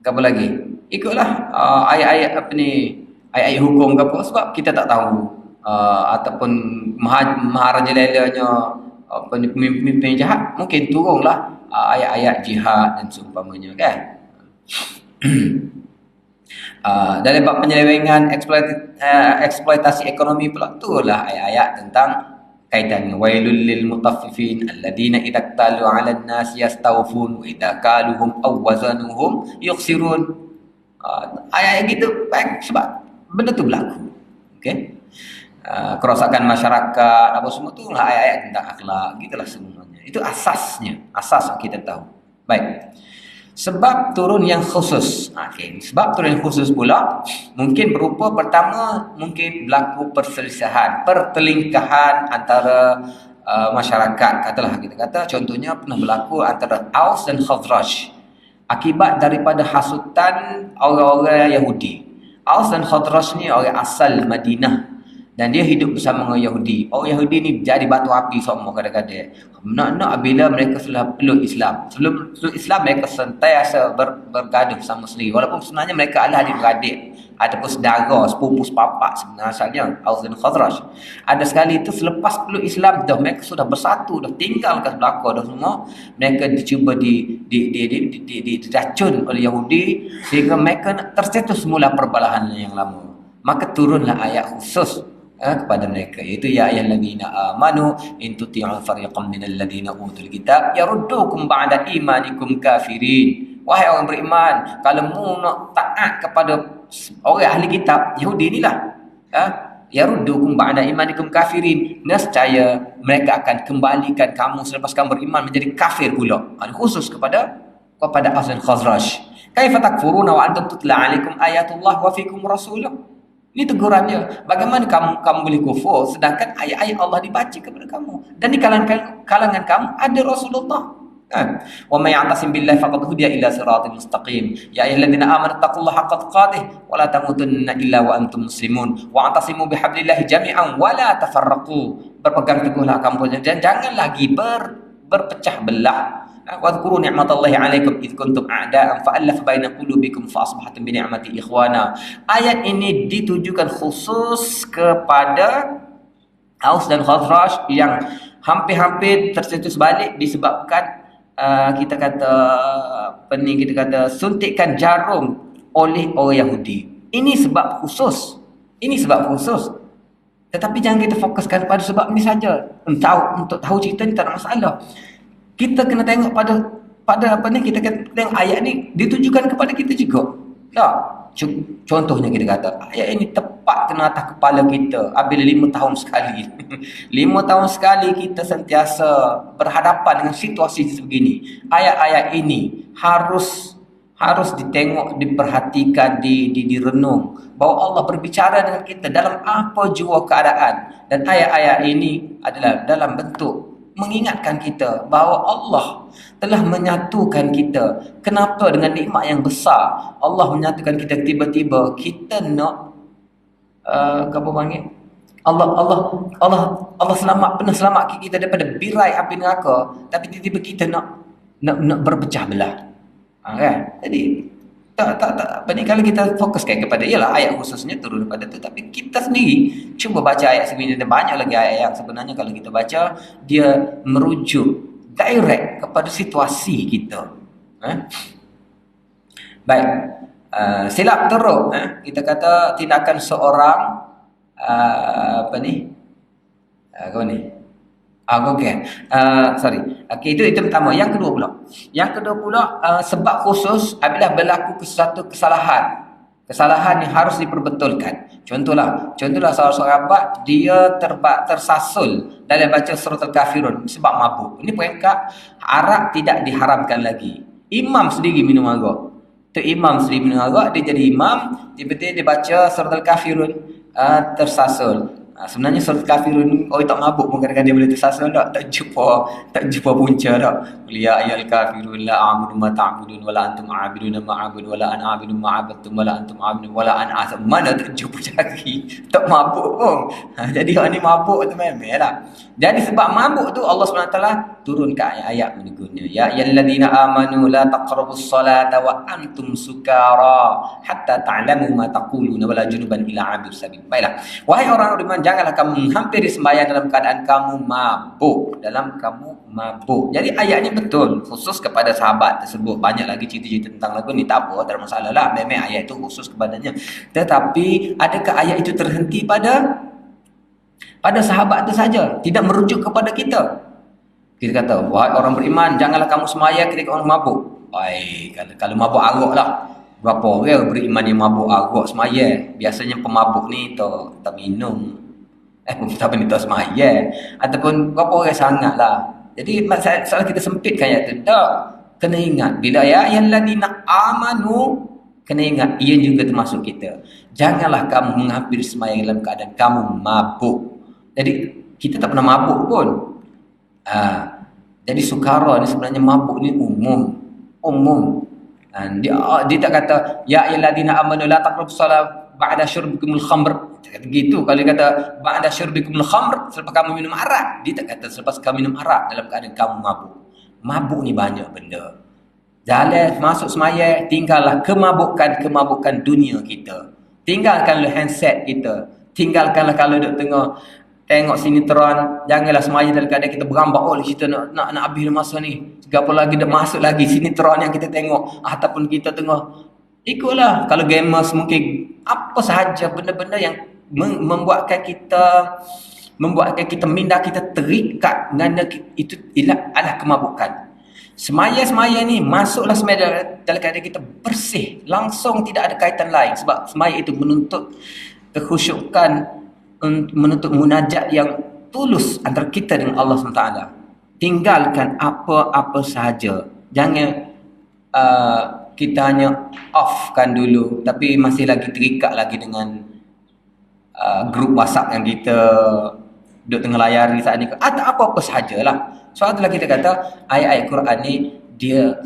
Apa lagi? Ikutlah ayat-ayat ayat-ayat hukum ke apa, sebab kita tak tahu ataupun maharaja-lelanya pemimpin jahat, mungkin turunlah ayat-ayat jihad dan seumpamanya, kan. Dalam bab penyelewengan eksploitasi ekonomi pula, itulah ayat-ayat tentang kaitannya wailul lil mutaffifin alladina idza talu 'alan nas yastawfun wa idza kaluhum aw wazanuhum yukhsirun. Ayat gitu sebab benda tu berlaku, okey. Kerosakan masyarakat apa semua tu lah ayat-ayat tentang akhlak, gitulah semuanya. Itu asasnya, asas kita tahu. Baik. Sebab turun yang khusus. Okey, sebab turun yang khusus pula mungkin berupa, pertama mungkin berlaku perselisihan, pertelingkahan antara masyarakat, katalah kita kata contohnya pernah berlaku antara Aus dan Khazraj akibat daripada hasutan orang-orang Yahudi. Aus dan Khazraj ni orang asal Madinah dan dia hidup bersama dengan Yahudi. Orang Yahudi ni jadi batu api semua kadang-kadang. Nak bila mereka sudah peluk Islam. Sebelum peluk Islam mereka sentiasa bergaduh sama sendiri. Walaupun sebenarnya mereka adalah adik-beradik. Ada pun saudara, sepupu, sepapak sebenarnya asalnya Aus dan Khazraj. Ada sekali itu selepas peluk Islam dah mereka sudah bersatu, dah tinggalkan belaka dah semua. Mereka dicuba diracun oleh Yahudi sehingga mereka tercetus semula perbalahan yang lama. Maka turunlah ayat khusus kepada mereka, iaitu ya ayyuhallazina amanu in tuti'u fariqam minal ladzina utul kitab yaruddukum ba'da imanikum kafirin. Wahai orang beriman, kalau mu nak taat kepada orang ahli kitab Yahudi inilah, yaruddukum ba'da imanikum kafirin, nescaya mereka akan kembalikan kamu selepas kamu beriman menjadi kafir pula. Khusus kepada Aus dan Khazraj. Kaifa takfuruna wa antum tutla 'alaikum ayatullah wa fikum rasuluh. Ini tegurannya. Bagaimana kamu boleh kufur sedangkan ayat-ayat Allah dibaca kepada kamu dan di kalangan kamu ada Rasulullah. Wa may ya'tasim billahi faqad hudiya ila siratal mustaqim. Ya ayyuhalladzina amanu taqullaha haqqa tuqatih wa la tamutunna illa wa antum muslimun. Wa atasimu bihablillahi jami'an wa la tafarraqu. Berpegang teguhlah kamu dan jangan lagi berpecah belah. Wadhkuru ni'matallahi 'alaikum id kuntum a'da'an fa'alafa baina qulubikum fa asbahtum bi ni'mati ikhwana. Ayat ini ditujukan khusus kepada Aus dan Khazraj yang hampir-hampir tercetus balik disebabkan kita kata suntikan jarum oleh orang Yahudi. Ini sebab khusus. Tetapi jangan kita fokuskan pada sebab ini saja. Untuk tahu cerita ni tak ada masalah. Kita kena tengok pada kita kena tengok ayat ni ditujukan kepada kita juga. Tak. Contohnya kita kata ayat ini tepat kena atas kepala kita apabila 5 tahun sekali. 5 tahun sekali kita sentiasa berhadapan dengan situasi sebegini. Ayat-ayat ini harus ditengok, diperhatikan, direnung bahawa Allah berbicara dengan kita dalam apa jua keadaan, dan ayat-ayat ini adalah dalam bentuk mengingatkan kita bahawa Allah telah menyatukan kita. Kenapa? Dengan nikmat yang besar Allah menyatukan kita. Tiba-tiba kita nak apa panggil? Allah pernah selamat kita daripada birai api neraka, tapi tiba-tiba kita nak berpecah belah. Kan? Jadi kalau kita fokuskan kepada ialah ayat khususnya turun pada tu, tapi kita sendiri cuba baca ayat sebenarnya. Banyak lagi ayat yang sebenarnya kalau kita baca dia merujuk direct kepada situasi kita. Baik, silap teruk kita kata tindakan seorang itu pertama. Yang kedua pula sebab khusus apabila berlaku satu kesalahan yang harus diperbetulkan. Contohlah seorang sahabat dia tersasul dalam baca surah Al-Kafirun sebab mabuk. Ini peringkat arak tidak diharamkan lagi. Imam sendiri minum arak. Dia jadi imam, tiba-tiba dia baca surah Al-Kafirun, tersasul. Sebenarnya surat kafirun ni orang tak mabuk pun kadang-kadang dia boleh tersasar tak jumpa punca tak. Ya ayyuhal kafirun la a'budu ma ta'budun wala antum a'buduna ma a'budu wala ana a'budu ma a'badtum wala antum a'budun wala ana a'bud. Mana tak jumpa cari. Tak mabuk pun. Jadi orang ni mabuk tu memang lah. Jadi sebab mabuk tu Allah SWT turunkan ayat-ayat menegurnya. Ya ayyuhallazina amanu la taqrabus salata wa antum sukara hatta ta'lamu ma taquluna wala junuban ila 'abir sabil. Baiklah. Wahai orang beriman, janganlah kamu menghampiri sembahyang dalam keadaan kamu mabuk. Jadi ayat ni betul khusus kepada sahabat tersebut. Banyak lagi cerita-cerita tentang lagu ni, tak apa, tak ada masalah lah. Memang ayat itu khusus kepadanya. Tetapi adakah ayat itu terhenti pada sahabat itu saja, tidak merujuk kepada kita? Kita kata, wahai orang beriman, janganlah kamu sembahyang ketika orang mabuk. Kalau mabuk arak lah. Berapa orang beriman yang mabuk arak sembahyang? Biasanya pemabuk ni tak minum. Tak sembahyang. Ataupun berapa orang sangat lah. Jadi masalah kita sempitkan ayat tu. Tak. Kena ingat. Bila ya ayyuhallazina amanu, kena ingat, ia juga termasuk kita. Janganlah kamu menghampiri sembahyang dalam keadaan kamu mabuk. Jadi kita tak pernah mabuk pun. Jadi sukara ni sebenarnya mabuk ni umum. Dia tak kata ya ayyuhallazina amanu la taqrabus shalah ba'da syurbikumul khamr. Dia kata gitu. Kalau dia kata ba'da syurbikumul khamr, selepas kamu minum arak, dia tak kata selepas kamu minum arak dalam keadaan kamu mabuk. Mabuk ni banyak benda. Jalan masuk semaya, tinggallah kemabukan dunia kita. Tinggalkanlah handset kita. Tinggalkanlah kalau duk tengok sinetron, janganlah semaya dalam keadaan kita berambak, kita nak habis masa ni. Apa lagi dah masuk lagi sinetron yang kita tengok, ataupun kita tengah ikutlah. Kalau gamers mungkin apa sahaja benda-benda yang membuatkan kita minda kita terikat dengan itu adalah kemabukan. Semaya ni masuklah semaya dalam keadaan kita bersih, langsung tidak ada kaitan lain, sebab semaya itu menuntut kekhusyukan, menuntut munajat yang tulus antara kita dengan Allah SWT. Tinggalkan apa-apa sahaja. Jangan kita hanya offkan dulu, tapi masih lagi terikat lagi dengan grup WhatsApp yang kita duduk tengah layari saat ni. Atau apa-apa sahajalah. Soal itulah kita kata ayat-ayat Quran ni dia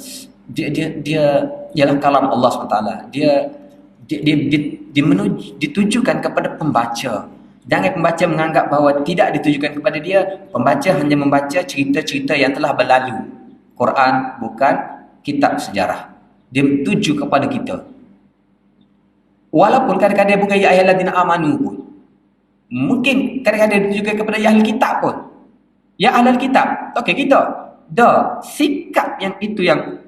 ialah kalam Allah SWT. Dia ditujukan kepada pembaca. Jangan pembaca menganggap bahawa tidak ditujukan kepada dia. Pembaca hanya membaca cerita-cerita yang telah berlalu. Quran bukan kitab sejarah. Dia tuju kepada kita. Walaupun kadang-kadang bukan ya ayyuhallazina amanu pun. Mungkin kadang-kadang ditujukan kepada ya ahli kitab pun. Ya ahli kitab. Okey, kita. Sikap yang itu yang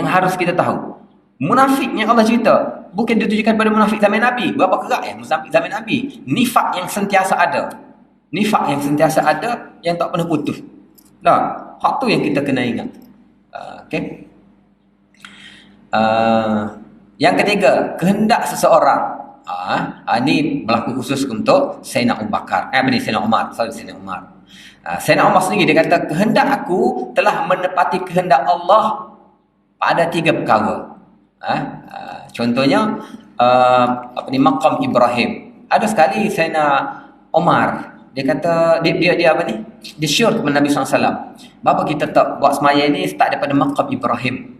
harus kita tahu. Munafik yang Allah cerita bukan ditujukan pada munafik zaman Nabi. Berapa kerak munafik zaman Nabi? Nifak yang sentiasa ada. Yang tak pernah putus. Hak tu yang kita kena ingat. Okey. Yang ketiga, kehendak seseorang. Ini berlaku khusus untuk Sayyidina Abu Bakar. Sayyidina Umar. Sayyidina Umar sendiri dia kata, kehendak aku telah menepati kehendak Allah pada 3 perkara. Contohnya maqam Ibrahim. Ada sekali Sayyidina Umar dia kata dia sure kepada Nabi SAW, bapa kita tak buat semaya ni start daripada maqam Ibrahim.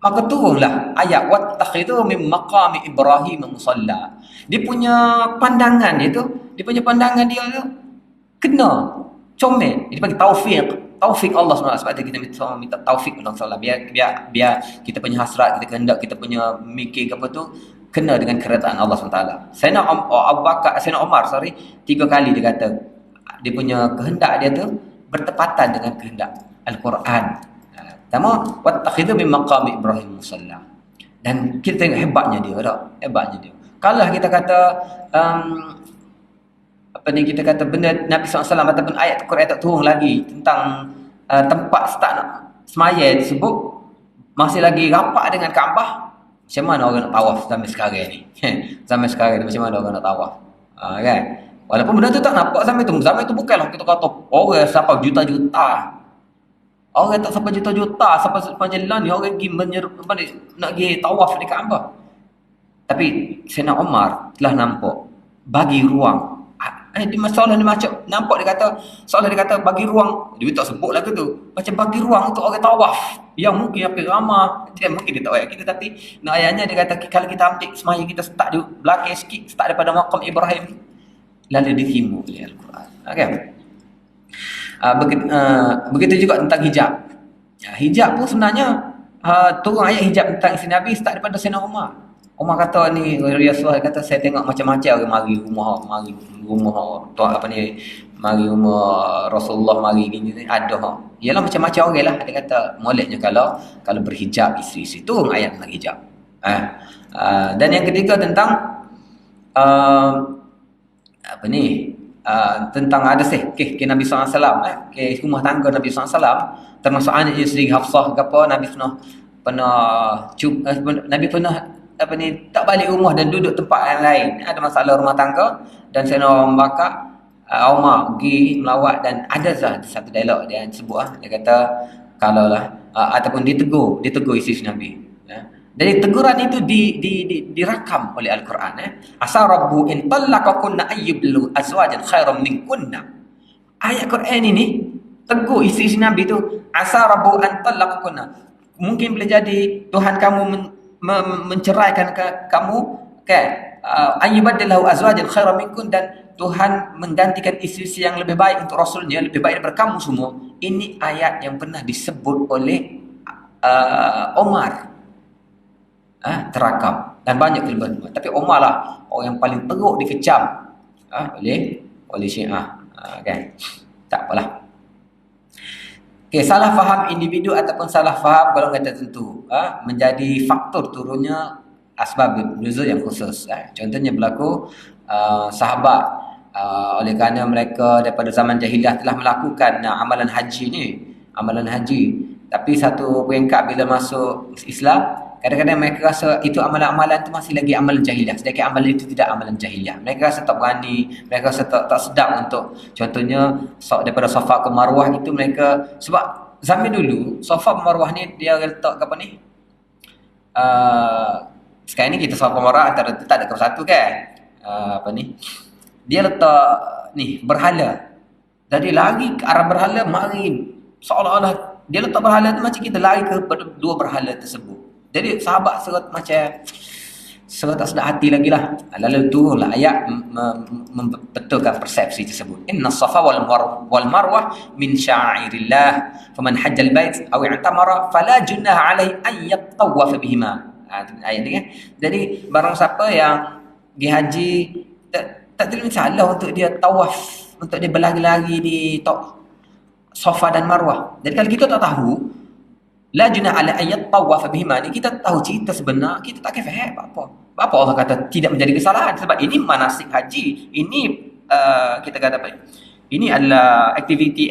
Maka turunlah ayat wattakhidhu min maqami Ibrahim musalla. Dia punya pandangan dia tu kena comel. Dia bagi taufik Allah SWT. Sebab kita minta taufik Allah SWT biar kita punya hasrat, kita kehendak, kita punya mikir apa tu kena dengan kerajaan Allah SWT. Sayyidina Umar 3 kali dia kata dia punya kehendak dia tu bertepatan dengan kehendak Al-Quran. Pertama, wattakhidhu min maqami Ibrahim musalla. Dan kita tengok hebatnya dia. Kalau kita kata kita kata benda Nabi SAW ataupun ayat Quran tak turun lagi tentang tempat start nak semaya tersebut masih lagi rapat dengan Kaabah, macam mana orang nak tawaf zaman sekarang ni? Zaman sekarang ni macam mana orang nak tawaf? Kan? Walaupun benda tu tak nampak zaman tu bukanlah kita kata orang sampai juta-juta. Orang tak sampai juta-juta, sampai sepanjang jalan ni orang pergi nak pergi tawaf di Kaabah. Tapi Sayyidina Umar telah nampak bagi ruang Di masalah dia macam nampak dia kata seolah dia kata bagi ruang, dia tak sebut lagu tu. Macam bagi ruang untuk orang tawaf. Yang mungkin apa ramah. Dia mungkin dia tak ayat kita tapi nak ayatnya dia kata kalau kita ambil semaya kita start di belakang sikit, start daripada maqam Ibrahim lalu diterima oleh Al-Quran. Okey. Begitu juga tentang hijab. Hijab pun sebenarnya turun ayat hijab tentang isteri Nabi start daripada Sayyidina Umar. Umar kata ni Rasulullah kata saya tengok macam-macam orang mari rumah tuan apa ni mari rumah Rasulullah mari gini ada ialah macam-macam orang lah. Dia kata moleknya kalau berhijab isteri turun ayat tentang hijab. Dan yang ketiga tentang apa ni tentang ada ke Nabi SAW ke rumah tangga Nabi SAW termasuk anaknya sendiri Hafsah ke apa Nabi pernah apa ni tak balik rumah dan duduk tempat yang lain, ada masalah rumah tangga dan Sayyidina Bakar Umar pergi melawat dan ada satu dialog dia sebut dia kata kalaulah ataupun ditegur isteri Nabi. Jadi teguran itu dirakam oleh Al-Quran. Asa rabbu in talaqakunna ayyublu azwajan khairan minkunna. Ayat Quran ini tegur isteri Nabi tu asa rabbu an talaqakunna. Mungkin boleh jadi Tuhan kamu menceraikan kamu ayyubadillahu azwajan khairan minkun dan Tuhan menggantikan isteri yang lebih baik untuk Rasulnya, lebih baik daripada kamu semua. Ini ayat yang pernah disebut oleh Umar. Terakam dan banyak kelebihan. Tapi Umar lah orang yang paling teruk dikecam oleh Syiah. Kan? Tak apalah. Okay, salah faham individu ataupun salah faham golongan tertentu menjadi faktor turunnya asbab nuzul yang khusus. Contohnya berlaku sahabat oleh kerana mereka daripada zaman jahiliah telah melakukan amalan haji. Tapi satu peringkat bila masuk Islam, kadang-kadang mereka rasa itu amalan-amalan itu masih lagi amalan jahiliah. Sedangkan amalan itu tidak amalan jahiliah. Mereka rasa tak berani, mereka rasa tak sedap untuk contohnya daripada Safa ke Marwah itu mereka, sebab zaman dulu Safa ke Marwah ni dia letak apa ni? Sekarang ni kita Safa ke Marwah antara tak ada satu kan? Apa ni? Dia letak ni berhala. Jadi lari ke arah berhala, mari seolah-olah dia letak berhala tu macam kita lari ke dua berhala tersebut. Jadi sahabat serta tak sedar hati lagi lah. Lalu turunlah ayat membetulkan persepsi tersebut. Inna safa wal marwah min sya'airillah. Faman hajjal bait aw i'tamara fala junaha alaihi an yattawaf bihima. Ayat ni kan. Jadi barang siapa yang pergi haji tak ada masalah untuk dia tawaf, untuk dia berlari-lari di Safa dan Marwah. Jadi kalau kita tak tahu la junah ala ayat tawaf bihima ni, kita tahu cerita sebenar, kita tak faham apa Allah kata tidak menjadi kesalahan sebab ini manasik haji, ini kita kata apa, ini adalah aktiviti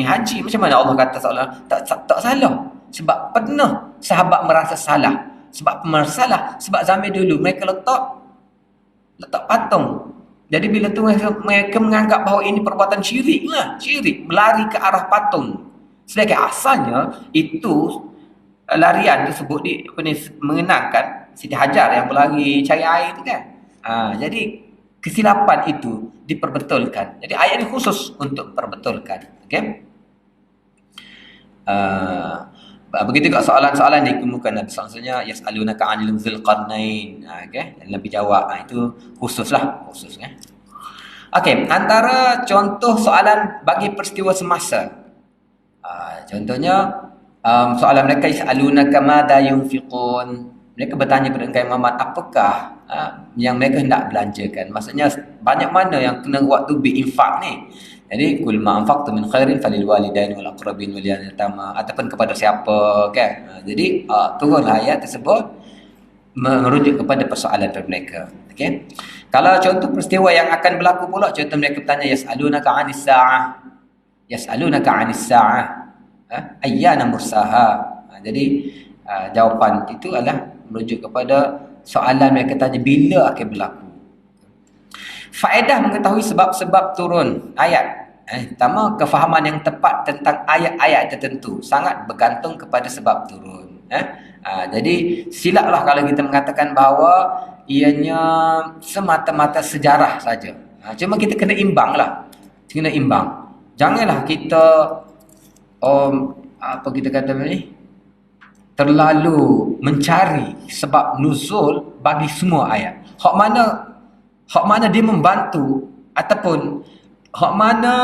haji. Macam mana Allah kata salah? Tak salah sebab pernah sahabat merasa salah. Sebab masalah sebab zaman dulu mereka letak patung. Jadi bila tu mereka menganggap bahawa ini perbuatan syirik, melari ke arah patung. Sedangkan asalnya itu larian tersebut mengenangkan Siti Hajar yang berlari cari air itu kan. Jadi kesilapan itu diperbetulkan. Jadi ayat ini khusus untuk perbetulkan. Okay? Begitu juga soalan-soalan yang dikemukakan Nabi SAW, yas'alunaka 'anil Dzulqarnain. Okay? Dan Nabi jawab, itu khusus. Okay? Okey, antara contoh soalan bagi peristiwa semasa. Contohnya soalan mereka, yas'alunaka madza yunfiqun. Mereka bertanya kepada Engkau Muhammad, apakah yang mereka hendak belanjakan? Maksudnya banyak mana yang kena waktu berinfak ni? Jadi kul ma anfaqtu min khairin falil walidain wal aqrabin wal yatama, ataupun kepada siapa kan. Jadi turunlah ayat tersebut merujuk kepada persoalan mereka. Okey. Kalau contoh peristiwa yang akan berlaku pula, contoh mereka bertanya yas'alunaka 'anis sa'ah ayyana mursaha. Jadi jawapan itu adalah merujuk kepada soalan mereka tanya bila akan berlaku. Faedah mengetahui sebab-sebab turun ayat. Pertama, kefahaman yang tepat tentang ayat-ayat tertentu sangat bergantung kepada sebab turun. Jadi silaplah kalau kita mengatakan bahawa ianya semata-mata sejarah saja. Cuma kita kena imbang lah. Kena imbang. Janganlah kita apa kita kata ni, terlalu mencari sebab nuzul bagi semua ayat. Hak mana dia membantu ataupun hak mana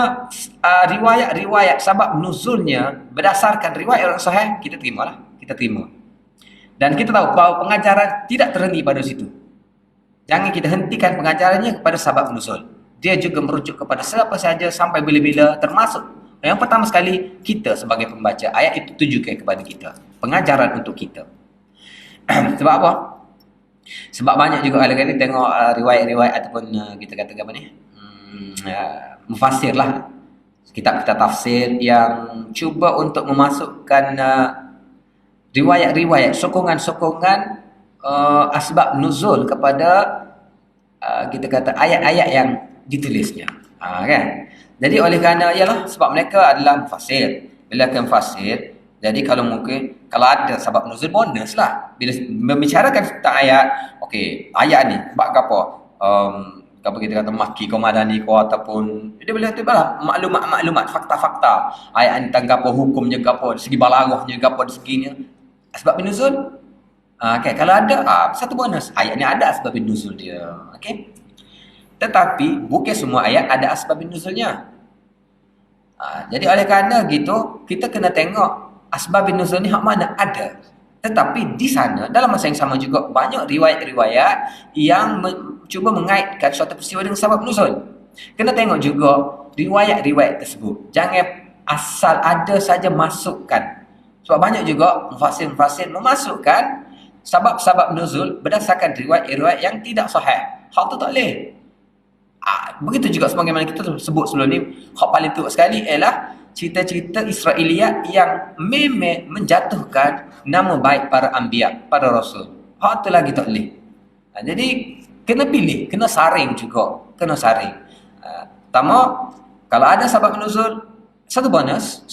riwayat-riwayat sebab nuzulnya berdasarkan riwayat orang sahih, kita terimalah. Kita terima. Dan kita tahu bahawa pengajaran tidak terhenti pada situ. Jangan kita hentikan pengajarannya kepada sebab nuzul. Dia juga merujuk kepada siapa saja sampai bila-bila, termasuk yang pertama sekali kita sebagai pembaca ayat itu tujukan kepada kita. Pengajaran untuk kita. Sebab apa? Sebab banyak juga kali-kali tengok riwayat-riwayat ataupun kita kata apa ni? Mufassir lah. Kitab-kitab tafsir yang cuba untuk memasukkan riwayat-riwayat, sokongan-sokongan asbab nuzul kepada kita kata ayat-ayat yang ditulisnya. Kan? Jadi oleh kerana ialah sebab mereka adalah mufassir. Bila kan mufassir, jadi kalau mungkin kalau ada sebab nuzul bonus lah. Bila membicarakan tentang ayat, okey, ayat ni sebab apa? Apa kita kata maki komadani ko ataupun dia boleh tu lah maklumat fakta-fakta ayat ni tentang apa hukumnya gapo, segi balaghahnya gapo, seginya sebab nuzul. Okay, kalau ada satu bonus, ayat ni ada asbab nuzul dia. Okey. Tetapi bukan semua ayat ada asbab nuzulnya. Jadi oleh kerana gitu, kita kena tengok asbab nuzul ni hak mana ada. Tetapi di sana dalam masa yang sama juga banyak riwayat-riwayat yang cuba mengaitkan suatu peristiwa dengan sebab nuzul. Kena tengok juga riwayat-riwayat tersebut. Jangan asal ada saja masukkan. Sebab banyak juga mufassir-mufassir memasukkan sebab-sebab nuzul berdasarkan riwayat-riwayat yang tidak sahih. Hak tu tak boleh. Begitu juga sebagaimana kita sebut sebelum ni, hak paling teruk sekali ialah cerita-cerita Israiliyat yang memang menjatuhkan nama baik para anbiya, para rasul. Hak tu lagi tak boleh. Jadi kena pilih, kena saring juga, kena saring. Pertama, kalau ada sebab nuzul, satu bonus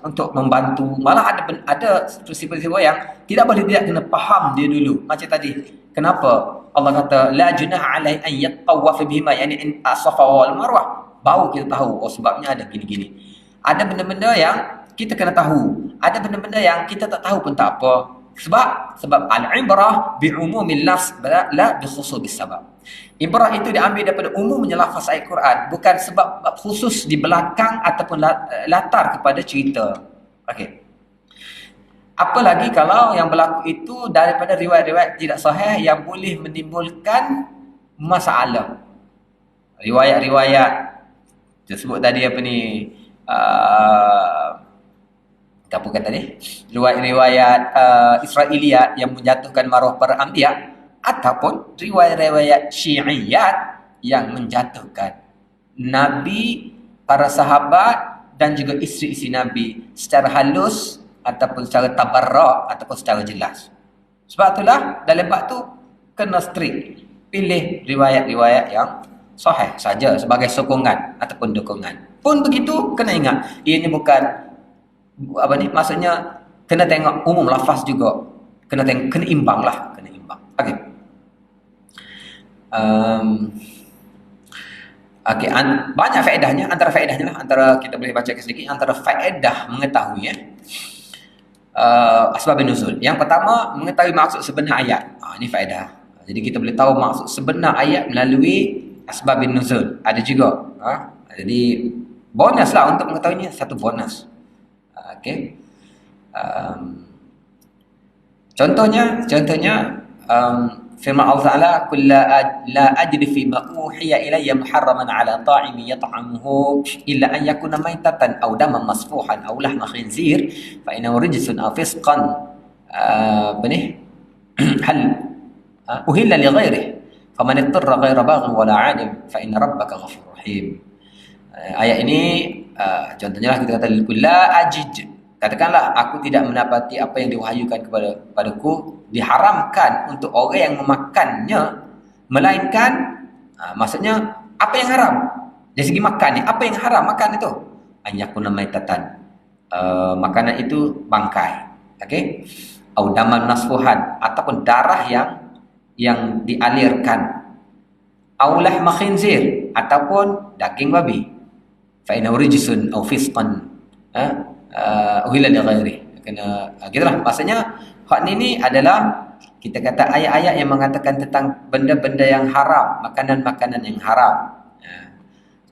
untuk membantu. Malah ada peristiwa yang tidak boleh tidak kena faham dia dulu. Macam tadi, kenapa Allah kata la junaha alai an yatawaf bihima, yani in Safa wal Marwah. Baru kita tahu sebabnya ada gini-gini. Ada benda-benda yang kita kena tahu, ada benda-benda yang kita tak tahu pun tak apa. Sebab al-ibrah bi umumil lafz la bi khususis sabab. Ibrah itu diambil daripada umumnya lafaz ayat Quran, bukan sebab khusus di belakang ataupun latar kepada cerita. Okey. Apalagi kalau yang berlaku itu daripada riwayat-riwayat tidak sahih yang boleh menimbulkan masalah. Riwayat-riwayat tersebut tadi apa ni, apa kata ni, riwayat-riwayat Israiliyat yang menjatuhkan maruah para anbiya, ataupun riwayat-riwayat Syi'iyat yang menjatuhkan Nabi, para sahabat dan juga isteri-isteri Nabi secara halus ataupun secara tabarrak ataupun secara jelas. Sebab itulah dalam bab tu kena strict, pilih riwayat-riwayat yang sahih saja sebagai sokongan ataupun dukungan. Pun begitu, kena ingat ianya bukan apa ni, maksudnya kena tengok umum lafaz juga, kena imbang lah, kena imbang. Okey. Okey, banyak faedahnya. Antara faedahnya lah, antara kita boleh baca sedikit, antara faedah mengetahui asbab nuzul. Yang pertama, mengetahui maksud sebenar ayat. Ini faedah. Jadi kita boleh tahu maksud sebenar ayat melalui asbab nuzul. Ada juga. Jadi bonus lah untuk mengetahuinya, satu bonus. Okey. Contohnya firman Allah Taala, "Qul la ajri fi ma uhiya ilayya muharraman ala ta'imin yat'amuhu illa an yakuna maytatan aw daman masfuhan aw lahma khinzir fa innahu rijsun aw fisqan hal uhilla li ghairihi faman ittara ghaira baghin wala 'adin fa inna rabbaka ghafurur rahim." Ayat ini contohnya lah kita kata la ajid, katakanlah aku tidak mendapati apa yang diwahyukan kepadaku diharamkan untuk orang yang memakannya, melainkan maksudnya apa yang haram dari segi makan ni, apa yang haram makan itu, anyakuna maitatan, makanan itu bangkai, okey, au daman nasfuhan, ataupun darah yang yang dialirkan, au lahma khinzir, ataupun daging babi, fa innahu rijsun au fisqan, uhilla li ghairi. Kena gitulah, maksudnya hak ni adalah kita kata ayat-ayat yang mengatakan tentang benda-benda yang haram, makanan-makanan yang haram.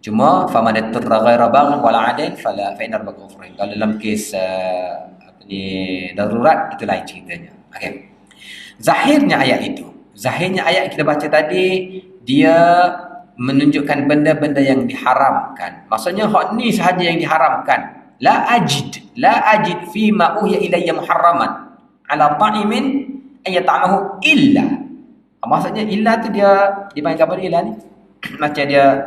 Cuma faman ittara ghaira baghin wala adin fala fa inna rabbaka ghafurun rahim. Kalau dalam kes darurat itu lain ceritanya. Okey. Zahirnya ayat itu, zahirnya ayat kita baca tadi, dia menunjukkan benda-benda yang diharamkan. Maksudnya hak ni sahaja yang diharamkan. La ajid fi ma uhiya ilayya muharraman ala ta'imin ayat'amahu illa. Maksudnya illa tu dia panggil apa illa ni? Macam dia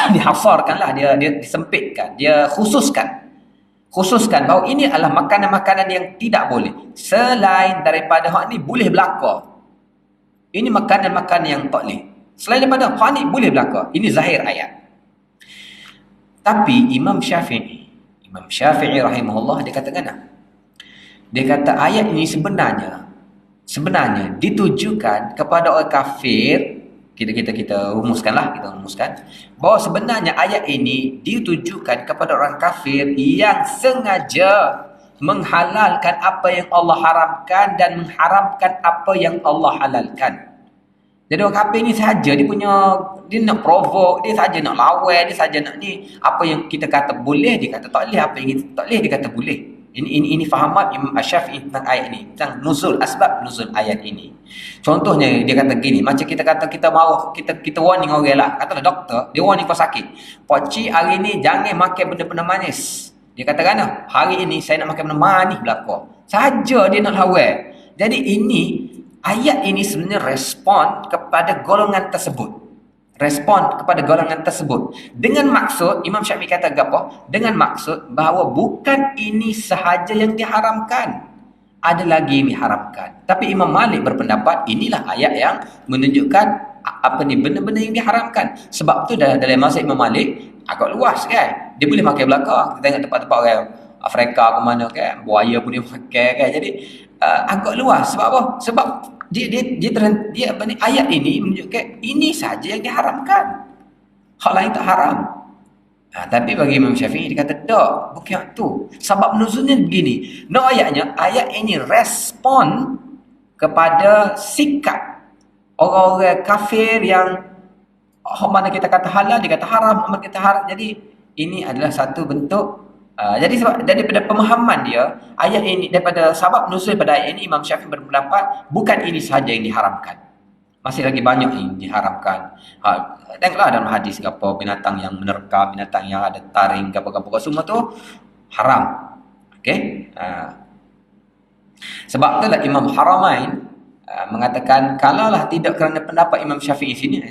dihasarkanlah, dia disempitkan, dia khususkan bahawa ini adalah makanan-makanan yang tidak boleh. Selain daripada hak ni boleh belaka. Ini makanan-makanan yang tak boleh. Selain daripada hak ni boleh belaka. Ini zahir ayat. Tapi Imam Syafi'i rahimahullah, dia katakan dia kata ayat ini sebenarnya ditujukan kepada orang kafir. Kita rumuskan bahawa sebenarnya ayat ini ditujukan kepada orang kafir yang sengaja menghalalkan apa yang Allah haramkan dan mengharamkan apa yang Allah halalkan. Jadi orang kafir ni saja dia nak provoke, dia saja nak lawan, dia saja nak ni. Apa yang kita kata boleh, dia kata tak boleh. Apa yang kita tak boleh, dia kata boleh. Ini fahaman Imam Syafi'i tentang ayat ini, tentang asbab nuzul ayat ini. Contohnya dia kata gini, macam kita kata kita mahu kita warning orang lah, katalah doktor, dia warning kau sakit. Pak cik hari ni jangan makan benda-benda manis. Dia katakan hari ini saya nak makan benda manis belaka. Saja dia nak lawan. Jadi ayat ini sebenarnya respon kepada golongan tersebut. Dengan maksud, Imam Syafi'i kata apa? Dengan maksud bahawa bukan ini sahaja yang diharamkan, ada lagi yang diharamkan. Tapi Imam Malik berpendapat inilah ayat yang menunjukkan benda-benda yang diharamkan. Sebab tu dalam mazhab Imam Malik agak luas kan. Dia boleh makan belaka. Kita tengok tempat-tempat orang Afrika ke mana kan, buaya pun dia makan kan. Jadi agak luas. Sebab apa? Sebab ayat ini menunjukkan ini saja yang diharamkan. Hal lain tak haram. Tapi bagi Imam Syafi'i dia kata tak, bukan tu. Sebab nuzulnya begini. Ayat ini respon kepada sikap orang-orang kafir yang mana kita kata halal, dia kata haram, mana kita haram. Jadi ini adalah satu bentuk jadi sebab daripada pemahaman dia, ayat ini, daripada sebab nuzul pada ayat ini, Imam Syafi'i berpendapat bukan ini sahaja yang diharamkan. Masih lagi banyak yang diharamkan. Tengoklah dalam hadis apa, binatang yang menerkam, binatang yang ada taring, apa-apa semua tu haram. Okey? Sebab itulah Imam Haramain mengatakan, kalaulah tidak kerana pendapat Imam Syafi'i sini,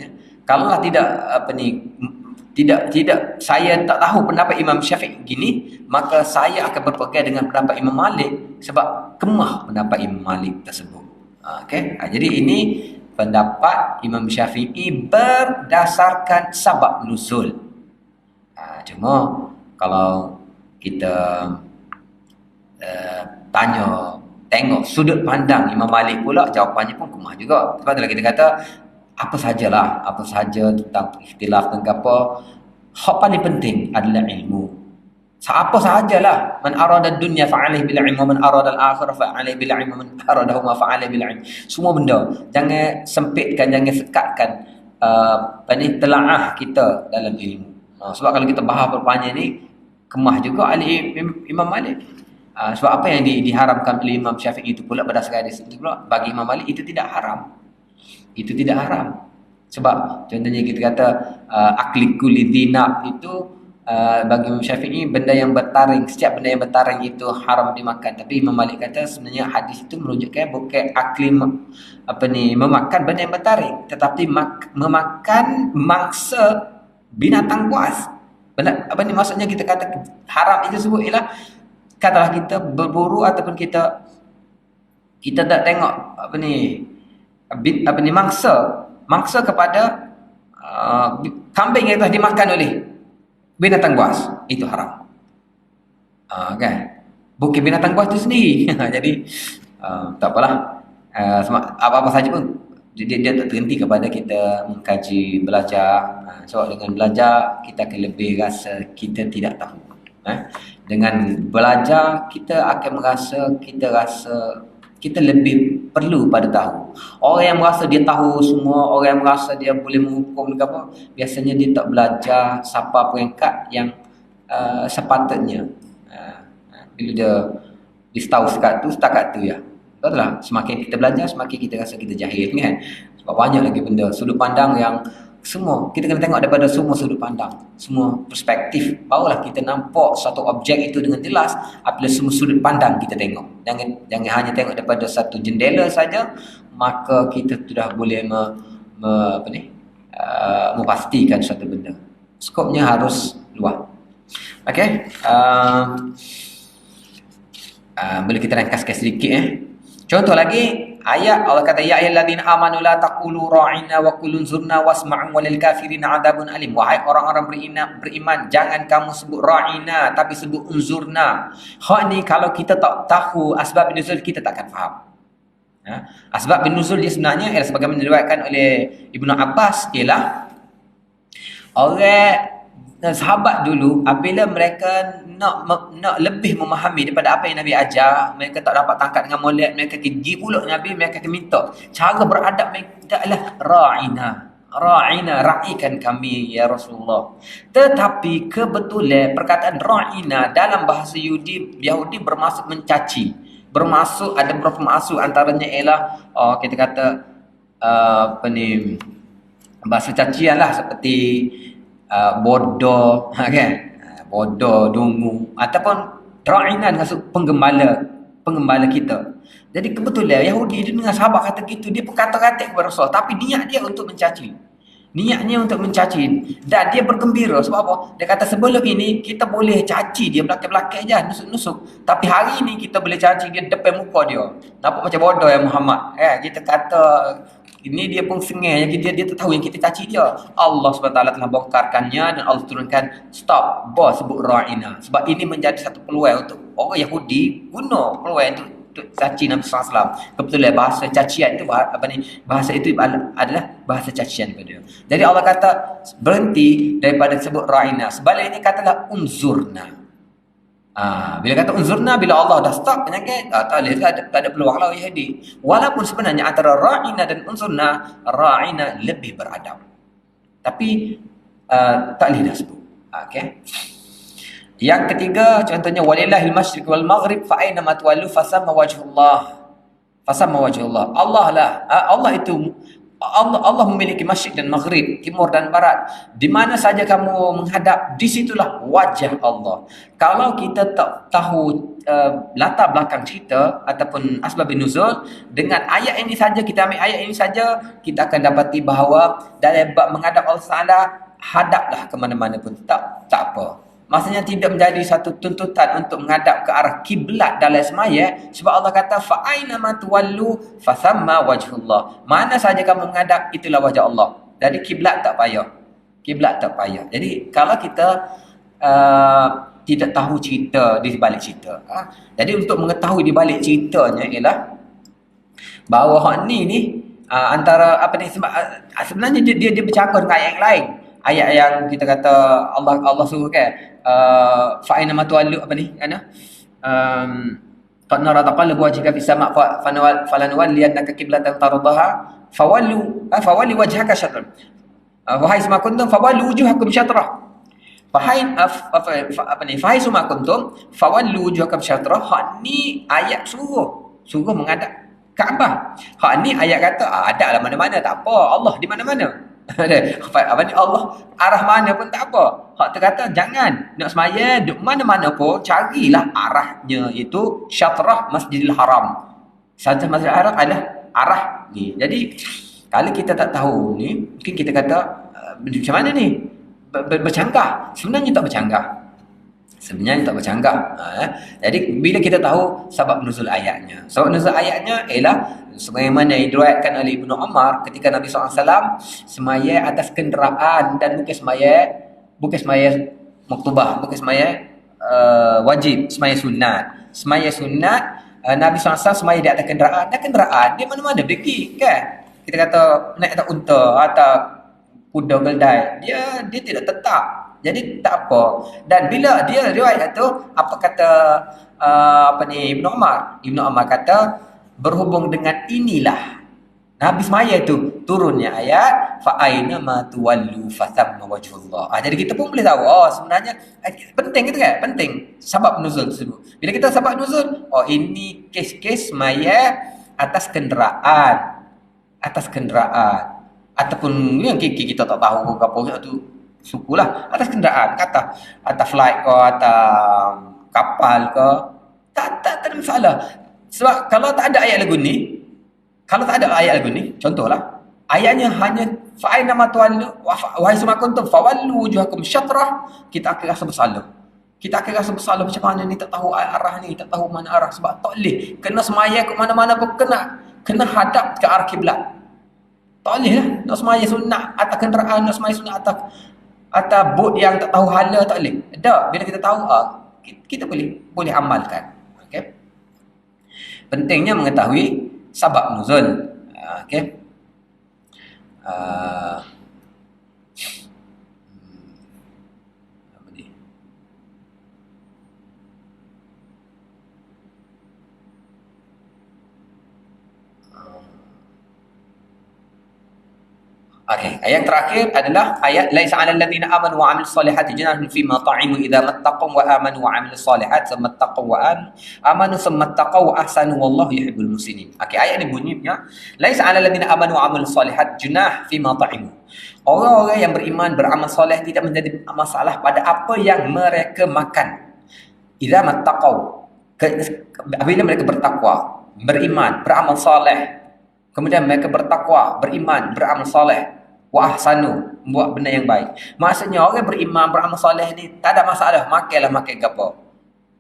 kalaulah tidak saya tak tahu pendapat Imam Syafi'i gini, maka saya akan berpegang dengan pendapat Imam Malik sebab kemah pendapat Imam Malik tersebut. Okey. Jadi ini pendapat Imam Syafi'i berdasarkan sebab nuzul. Cuma kalau kita tengok sudut pandang Imam Malik pula, jawapannya pun kemah juga. Sebab itulah kita kata apa saja tentang ikhtilaf tentang apa, hak paling penting adalah ilmu. Apa sahajalah, man arada dunya fa'alaihi bil ilm, man arada al-akhirah fa'alaihi bil ilm, man aradahuma fa'alaihi bil ilm. Semua benda jangan sempitkan, jangan sekatkan telaah kita dalam ilmu. Sebab kalau kita bahas berpanjang ni, kemah juga ahli Imam Malik. Sebab apa yang diharamkan oleh Imam Syafi'i itu pula berdasarkan hadis itu pula, bagi Imam Malik itu tidak haram. Itu tidak haram. Sebab contohnya kita kata aklikul lidinab itu bagi Imam Syafi'i benda yang bertaring, setiap benda yang bertaring itu haram dimakan. Tapi Imam Malik kata sebenarnya hadis itu menunjukkan bukan memakan benda yang bertaring, tetapi memakan mangsa binatang buas. Maksudnya kita kata haram itu sebut ialah katalah kita berburu ataupun kita tak tengok mangsa kepada kambing yang telah dimakan oleh binatang buas, itu haram. Kan? Bukan binatang buas itu sendiri. Jadi tak apalah. Apa-apa saja pun dia tak terhenti kepada kita mengkaji, belajar. Sebab dengan belajar kita akan lebih rasa kita tidak tahu. Dengan belajar kita akan rasa kita lebih perlu pada tahu. Orang yang merasa dia tahu semua, orang yang merasa dia boleh menghukum ke apa, biasanya dia tak belajar sampai peringkat yang sepatutnya. Bila dia tahu setakat tu ya. Betul lah, semakin kita belajar, semakin kita rasa kita jahil kan. Sebab banyak lagi benda, sudut pandang yang semua, kita kena tengok daripada semua sudut pandang, semua perspektif. Barulah kita nampak satu objek itu dengan jelas apabila semua sudut pandang kita tengok. Jangan hanya tengok daripada satu jendela saja, maka kita sudah boleh memastikan satu benda. Skopnya harus luas. Okey. Boleh kita ringkaskan sedikit Contoh lagi ayat Allah kata ya ayyuhalladzina amanu la taqulu ra'ina wa qulu zurna wasma'u walil kafirina adzabun alim. Wahai orang-orang beriman, jangan kamu sebut ra'ina tapi sebut unzurna. Hak ni kalau kita tak tahu asbab nuzul kita takkan faham. Asbab nuzul dia sebenarnya ialah sebagaimana diriwayatkan oleh Ibnu Abbas ialah orang sahabat dulu apabila mereka nak lebih memahami daripada apa yang Nabi ajar, mereka tak dapat tangkap dengan molek, mereka pergi pula Nabi, mereka akan minta cara beradab mereka adalah ra'ina, ra'ikan kami ya Rasulullah. Tetapi kebetulan perkataan ra'ina dalam bahasa Yahudi bermaksud mencaci, bermaksud ada beberapa maksud, antaranya ialah kita kata bahasa cacian lah, seperti bodoh kan, bodoh, dungu, ataupun ra'inan maksud penggembala kita. Jadi kebetulan Yahudi dia dengan sahabat kata gitu, dia pun kata-kata kepada Rasul, tapi niat dia untuk mencaci. Dan dia bergembira sebab apa? Dia kata sebelum ini kita boleh caci dia belakang-belakang je, nusuk-nusuk, tapi hari ini kita boleh caci dia depan muka dia. Nampak macam bodoh ya Muhammad. Kita kata ini dia pun sengih, dia tak tahu yang kita caci dia. Allah SWT telah bongkarkannya dan Allah turunkan stop, sebut ra'ina. Sebab ini menjadi satu peluang untuk orang Yahudi guna peluang untuk caci Nabi SAW. Kebetulan bahasa cacian itu bahasa itu adalah bahasa cacian pada dia. Jadi Allah kata berhenti daripada sebut ra'ina. Sebaliknya katalah unzurna. Bila kata unzurna, bila Allah dah stop penyakit, tak ada peluang lah Yahudi. Walaupun sebenarnya antara ra'ina dan unzurna, ra'ina lebih beradab, tapi tak boleh dah sebut. Okay. Yang ketiga contohnya walillahil masyriq wal maghrib fa aina ma tuwallu fasamma wajhullah. Allah memiliki masyriq dan maghrib, timur dan barat. Di mana saja kamu menghadap, di situlah wajah Allah. Kalau kita tak tahu latar belakang cerita ataupun asbab nuzul, dengan ayat ini saja, kita ambil ayat ini saja, kita akan dapati bahawa dalam bab menghadap Allah Taala, hadaplah ke mana-mana pun tak apa. Maksudnya tidak menjadi satu tuntutan untuk menghadap ke arah kiblat dalam semaya, sebab Allah kata fa aina ma tuwallu fa thamma wajhullah. Mana saja kamu menghadap, itulah wajah Allah. Jadi kiblat tak payah. Jadi kalau kita tidak tahu cerita di balik cerita, jadi untuk mengetahui di balik ceritanya ialah bahawa hak ni antara apa ni, sebenarnya dia bercakap dengan ayat yang lain. Ayat yang kita kata Allah suruh kan, fa aina ma tuwallu apa ni ana qad nara taqallabu wajhika fis sama' falanwalliyannaka qiblatan tardaha fawalli wajhaka syatr. Wahai semua kuntum fawallu wujuhakum syatrah. Fahai semua kuntum fawallu wujuhakum syatrah. Hak ni ayat suruh menghadap Kaabah. Hak ni ayat kata ada lah mana-mana tak apa, Allah di mana-mana. Apa ni, Allah arah mana pun tak apa. Hak terkata jangan nak semaya duk mana-mana pun, carilah arahnya itu syatrah Masjidil Haram. Saja Masjidil Haram adalah arah ni. Jadi kalau kita tak tahu ni, mungkin kita kata macam mana ni? Bercanggah. Sebenarnya tak bercanggah. Jadi bila kita tahu sebab nuzul ayatnya. Sebab nuzul ayatnya ialah sebagaimana yang diriwayatkan oleh Ibnu Umar ketika Nabi SAW semaya atas kenderaan, dan bukan semaya maktubah, bukan semaya wajib, semaya sunat Nabi SAW semaya di atas kenderaan. Dan kenderaan dia mana-mana pergi kan. Kita kata naik atas unta atau kuda keldai, dia tidak tetap. Jadi tak apa. Dan bila dia riwayat tu, apa kata Ibnu Umar? Ibnu Umar kata berhubung dengan inilah Nabi semaya tu turunnya ayat fa aina ma tuwallu fathamma wajhullah. Jadi kita pun boleh tahu sebenarnya penting itu kan? Penting sebab nuzul tersebut. Bila kita sebab nuzul, ini kes-kes maya atas kenderaan. Atas kenderaan ataupun yang kita tak tahu ke apa tu sukulah atas kenderaan, kata atas flight ke atas kapal ke, tak ada masalah. Sebab kalau tak ada ayat lagu ni, contohlah ayatnya hanya fa'aina ma tuwallu wahai semua kuntum fawallu wujuhakum syatrah, kita akan rasa bersalah. Kita akan rasa bersalah macam mana ni, tak tahu arah ni, tak tahu mana arah. Sebab tak boleh kena semaya ke mana-mana pun kena hadap ke arah kiblat. Tak boleh lah nak semaya sunat atas kenderaan, nak semaya sunat atas bot yang tak tahu hala, tak boleh. Dah bila kita tahu kita boleh amalkan. Okey. Pentingnya mengetahui sebab nuzul. Okey. Apa ni? Okey, ayat terakhir adalah ayat laisa 'alal ladzina amanu wa 'amilus solihati junahun fima ta'imu idza mattaqaw wa amanu wa 'amilus solihati thumma taqaw wa amanu thumma taqaw wa ahsanu wallahu yuhibbul muhsinin. Okey, ayat ni bunyinya laisa 'alal ladzina amanu wa 'amilus solihati junah fima ta'imu. Orang-orang yang beriman beramal soleh tidak menjadi masalah pada apa yang mereka makan. Idza mattaqaw, apabila mereka bertakwa, beriman, beramal soleh, kemudian mereka bertakwa, beriman, beramal soleh, wa ahsanu, buat benda yang baik. Maksudnya orang beriman, beramal soleh ni tak ada masalah, makan gapo.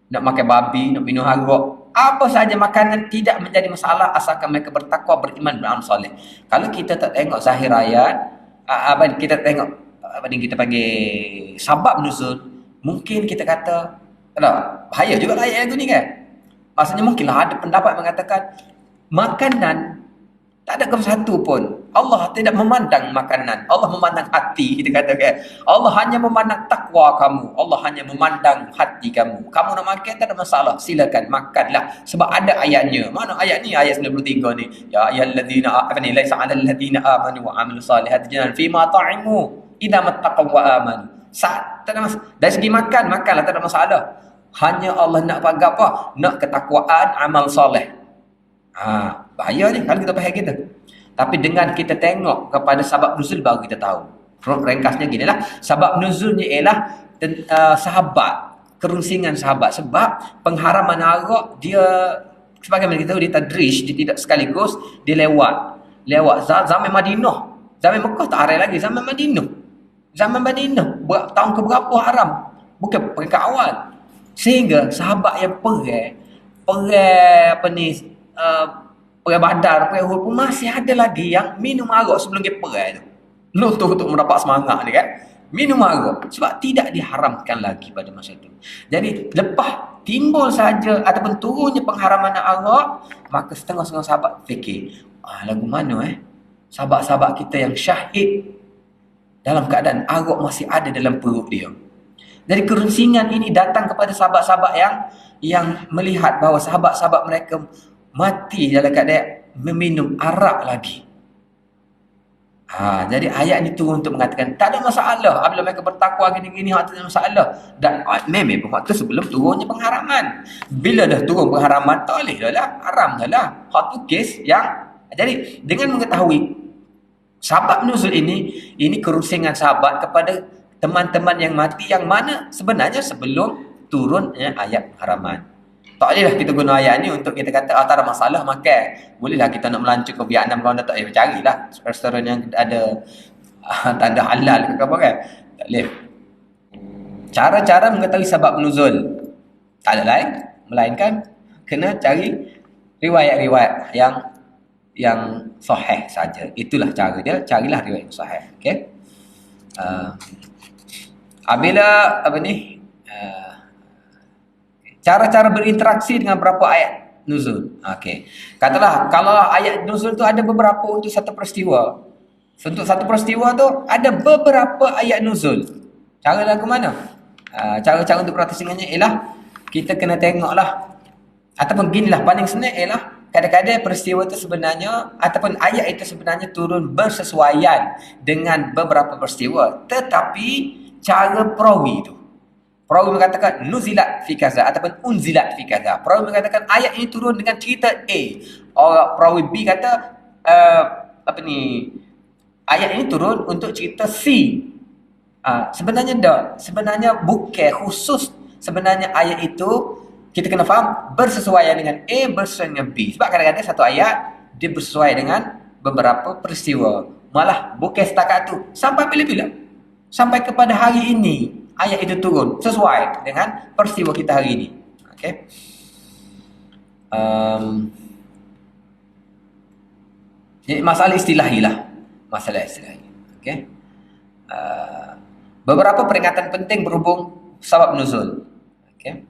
Nak makan babi, nak minum arak, apa saja makanan tidak menjadi masalah asalkan mereka bertakwa, beriman, beramal soleh. Kalau kita tak tengok zahir ayat, kita tengok kita panggil sabab nuzul, mungkin kita kata bahaya juga ayat ni kan. Maksudnya mungkinlah ada pendapat mengatakan makanan tak ada satu pun. Allah tidak memandang makanan. Allah memandang hati, kita katakan. Allah hanya memandang takwa kamu. Allah hanya memandang hati kamu. Kamu nak makan tak ada masalah. Silakan makanlah. Sebab ada ayatnya. Mana ayat ni? Ayat 93 ni. Ya ayyuhalladzina laisa 'alal ladzina amanu wa 'amilus solihati junahun fima ta'imu idza mattaqaw wa amanu. Tak ada masalah. Dari segi makanlah tak ada masalah. Hanya Allah nak pagar apa? Nak ketakwaan, amal soleh. Bahaya ni kalau kita faham kita. Tapi dengan kita tengok kepada sebab nuzul baru kita tahu. Ringkasnya gini lah. Sebab nuzulnya ialah sahabat, kerunsingan sahabat. Sebab pengharaman arak dia sebagaimana kita tahu dia tadrij, dia tidak sekaligus, dia lewat zaman Madinah. Zaman Mekah tak ada lagi, zaman Madinah. Tahun ke berapa haram? Bukan peringkat awal. Sehingga sahabat yang perang perang Badar, perang Uhud pun masih ada lagi yang minum arak sebelum dia perang tu. Untuk mendapat semangat ni kan. Minum arak sebab tidak diharamkan lagi pada masa itu. Jadi lepas timbul saja ataupun turunnya pengharaman arak, maka setengah-setengah sahabat fikir, lagu mana sahabat-sahabat kita yang syahid dalam keadaan arak masih ada dalam perut dia. Jadi kerunsingan ini datang kepada sahabat-sahabat yang melihat bahawa sahabat-sahabat mereka mati dalam keadaan meminum arak lagi. Jadi ayat ni turun untuk mengatakan tak ada masalah apabila mereka bertakwa gini-gini, tak ada masalah. Dan memang waktu sebelum turunnya pengharaman. Bila dah turun pengharaman, tak boleh dah lah, haram dah lah. Hak tu kes yang jadi dengan mengetahui sebab nuzul ini kerunsingan sahabat kepada teman-teman yang mati yang mana sebenarnya sebelum turunnya ayat pengharaman. Tak bolehlah kita guna ayat ni untuk kita kata tak ada masalah makan. Bolehlah kita nak melancong ke Vietnam kalau tak boleh carilah restoran yang ada tak ada halal ke apa kan. Tak boleh. Cara-cara mengetahui sebab nuzul tak ada lain melainkan kena cari riwayat-riwayat yang sahih saja. Itulah cara dia, carilah riwayat yang sahih. Okey. Apabila cara-cara berinteraksi dengan berapa ayat nuzul. Okey. Katalah kalau ayat nuzul tu ada beberapa untuk satu peristiwa. Untuk satu peristiwa tu ada beberapa ayat nuzul. Cara lagu mana? Cara-cara untuk praktisingannya ialah kita kena tengoklah, ataupun ginilah paling senang ialah kadang-kadang peristiwa itu sebenarnya ataupun ayat itu sebenarnya turun bersesuaian dengan beberapa peristiwa, tetapi cara perawi itu, perawi mengatakan nuzilat fi kaza ataupun unzilat fi kaza. Perawi mengatakan ayat ini turun dengan cerita A. Orang perawi B kata ayat ini turun untuk cerita C. Sebenarnya tak. Sebenarnya bukan khusus. Sebenarnya ayat itu kita kena faham bersesuaian dengan A bersesuaian dengan B. Sebab kadang-kadang satu ayat dia bersesuaian dengan beberapa peristiwa. Malah bukan setakat tu. Sampai bila-bila. Sampai kepada hari ini ayat itu turun sesuai dengan peristiwa kita hari ini. Okey. Masalah istilahi lah. Masalah istilahi. Okey. Beberapa peringatan penting berhubung sebab nuzul. Okey.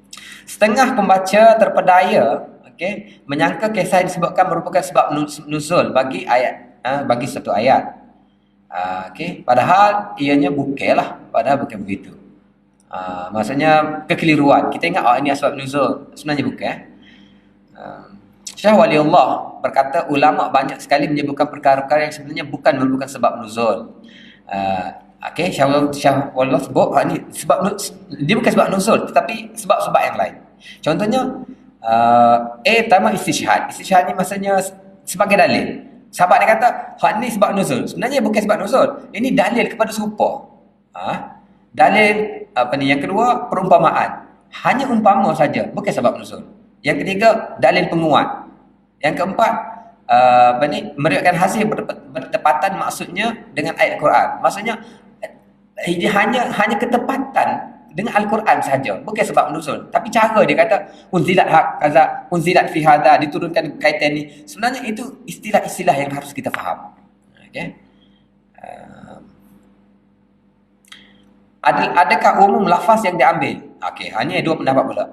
Setengah pembaca terpedaya, okey, menyangka kisah yang disebutkan merupakan sebab nuzul bagi ayat, bagi satu ayat. Okey, padahal ianya bukanlah, padahal bukan begitu. Maksudnya kekeliruan. Kita ingat ini sebab nuzul, sebenarnya bukan. Syekh Waliullah berkata ulama banyak sekali menyebutkan perkara-perkara yang sebenarnya bukan merupakan sebab nuzul. Okey, Syekh Waliullah sebut ni sebab dia bukan sebab nuzul tetapi sebab-sebab yang lain. Contohnya pertama istishhad. Istishhad ni maksudnya sebagai dalil. Sahabat dia kata hak ni sebab nuzul. Sebenarnya bukan sebab nuzul. Ini dalil kepada serupa. Dalil yang kedua perumpamaan. Hanya umpama saja, bukan sebab nuzul. Yang ketiga dalil penguat. Yang keempat meriwayatkan hasil bertepatan maksudnya dengan ayat Quran. Maksudnya ini hanya ketepatan dengan Al-Quran saja, bukan sebab nuzul. Tapi cara dia kata unzilat hak kaza, unzilat fi hadza, diturunkan kaitan ni. Sebenarnya itu istilah-istilah yang harus kita faham. Okey. Adakah umum lafaz yang diambil? Okey, hanya dua pendapat pula.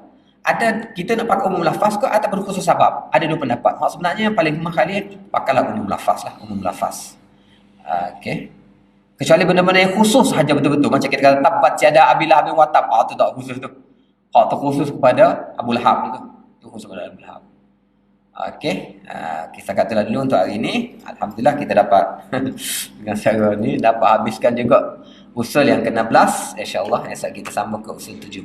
Ada kita nak pakai umum lafaz ke ataupun khusus sabab? Ada dua pendapat. Sebenarnya yang paling mahal pakailah umum lafaz lah, umum lafaz. Okey. Kecuali benda-benda yang khusus saja betul-betul. Macam kita kata tabat tiada Abi Lahab bin Watab. Tu tak khusus tu. Tu khusus kepada Abu Lahab tu. Tu khusus kepada Abu Lahab. Okey. Kita katalah dulu untuk hari ini. Alhamdulillah kita dapat dengan cara ni dapat habiskan juga usul yang ke-16. InsyaAllah esok kita sambung ke usul 17.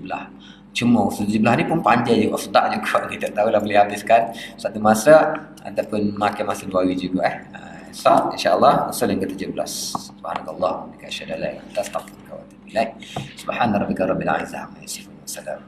Cuma usul 17 ni pun panjang juga. Sedap juga. Kita tahulah boleh habiskan satu masa ataupun makan masa 2 hari juga. InsyaAllah usul yang ke-17. Subhanallah, bika asyhadu an la ilaha illa anta astaghfiruka wa atubu ilaik. Subhana rabbika rabbil izzati amma yasifun. Wassalam.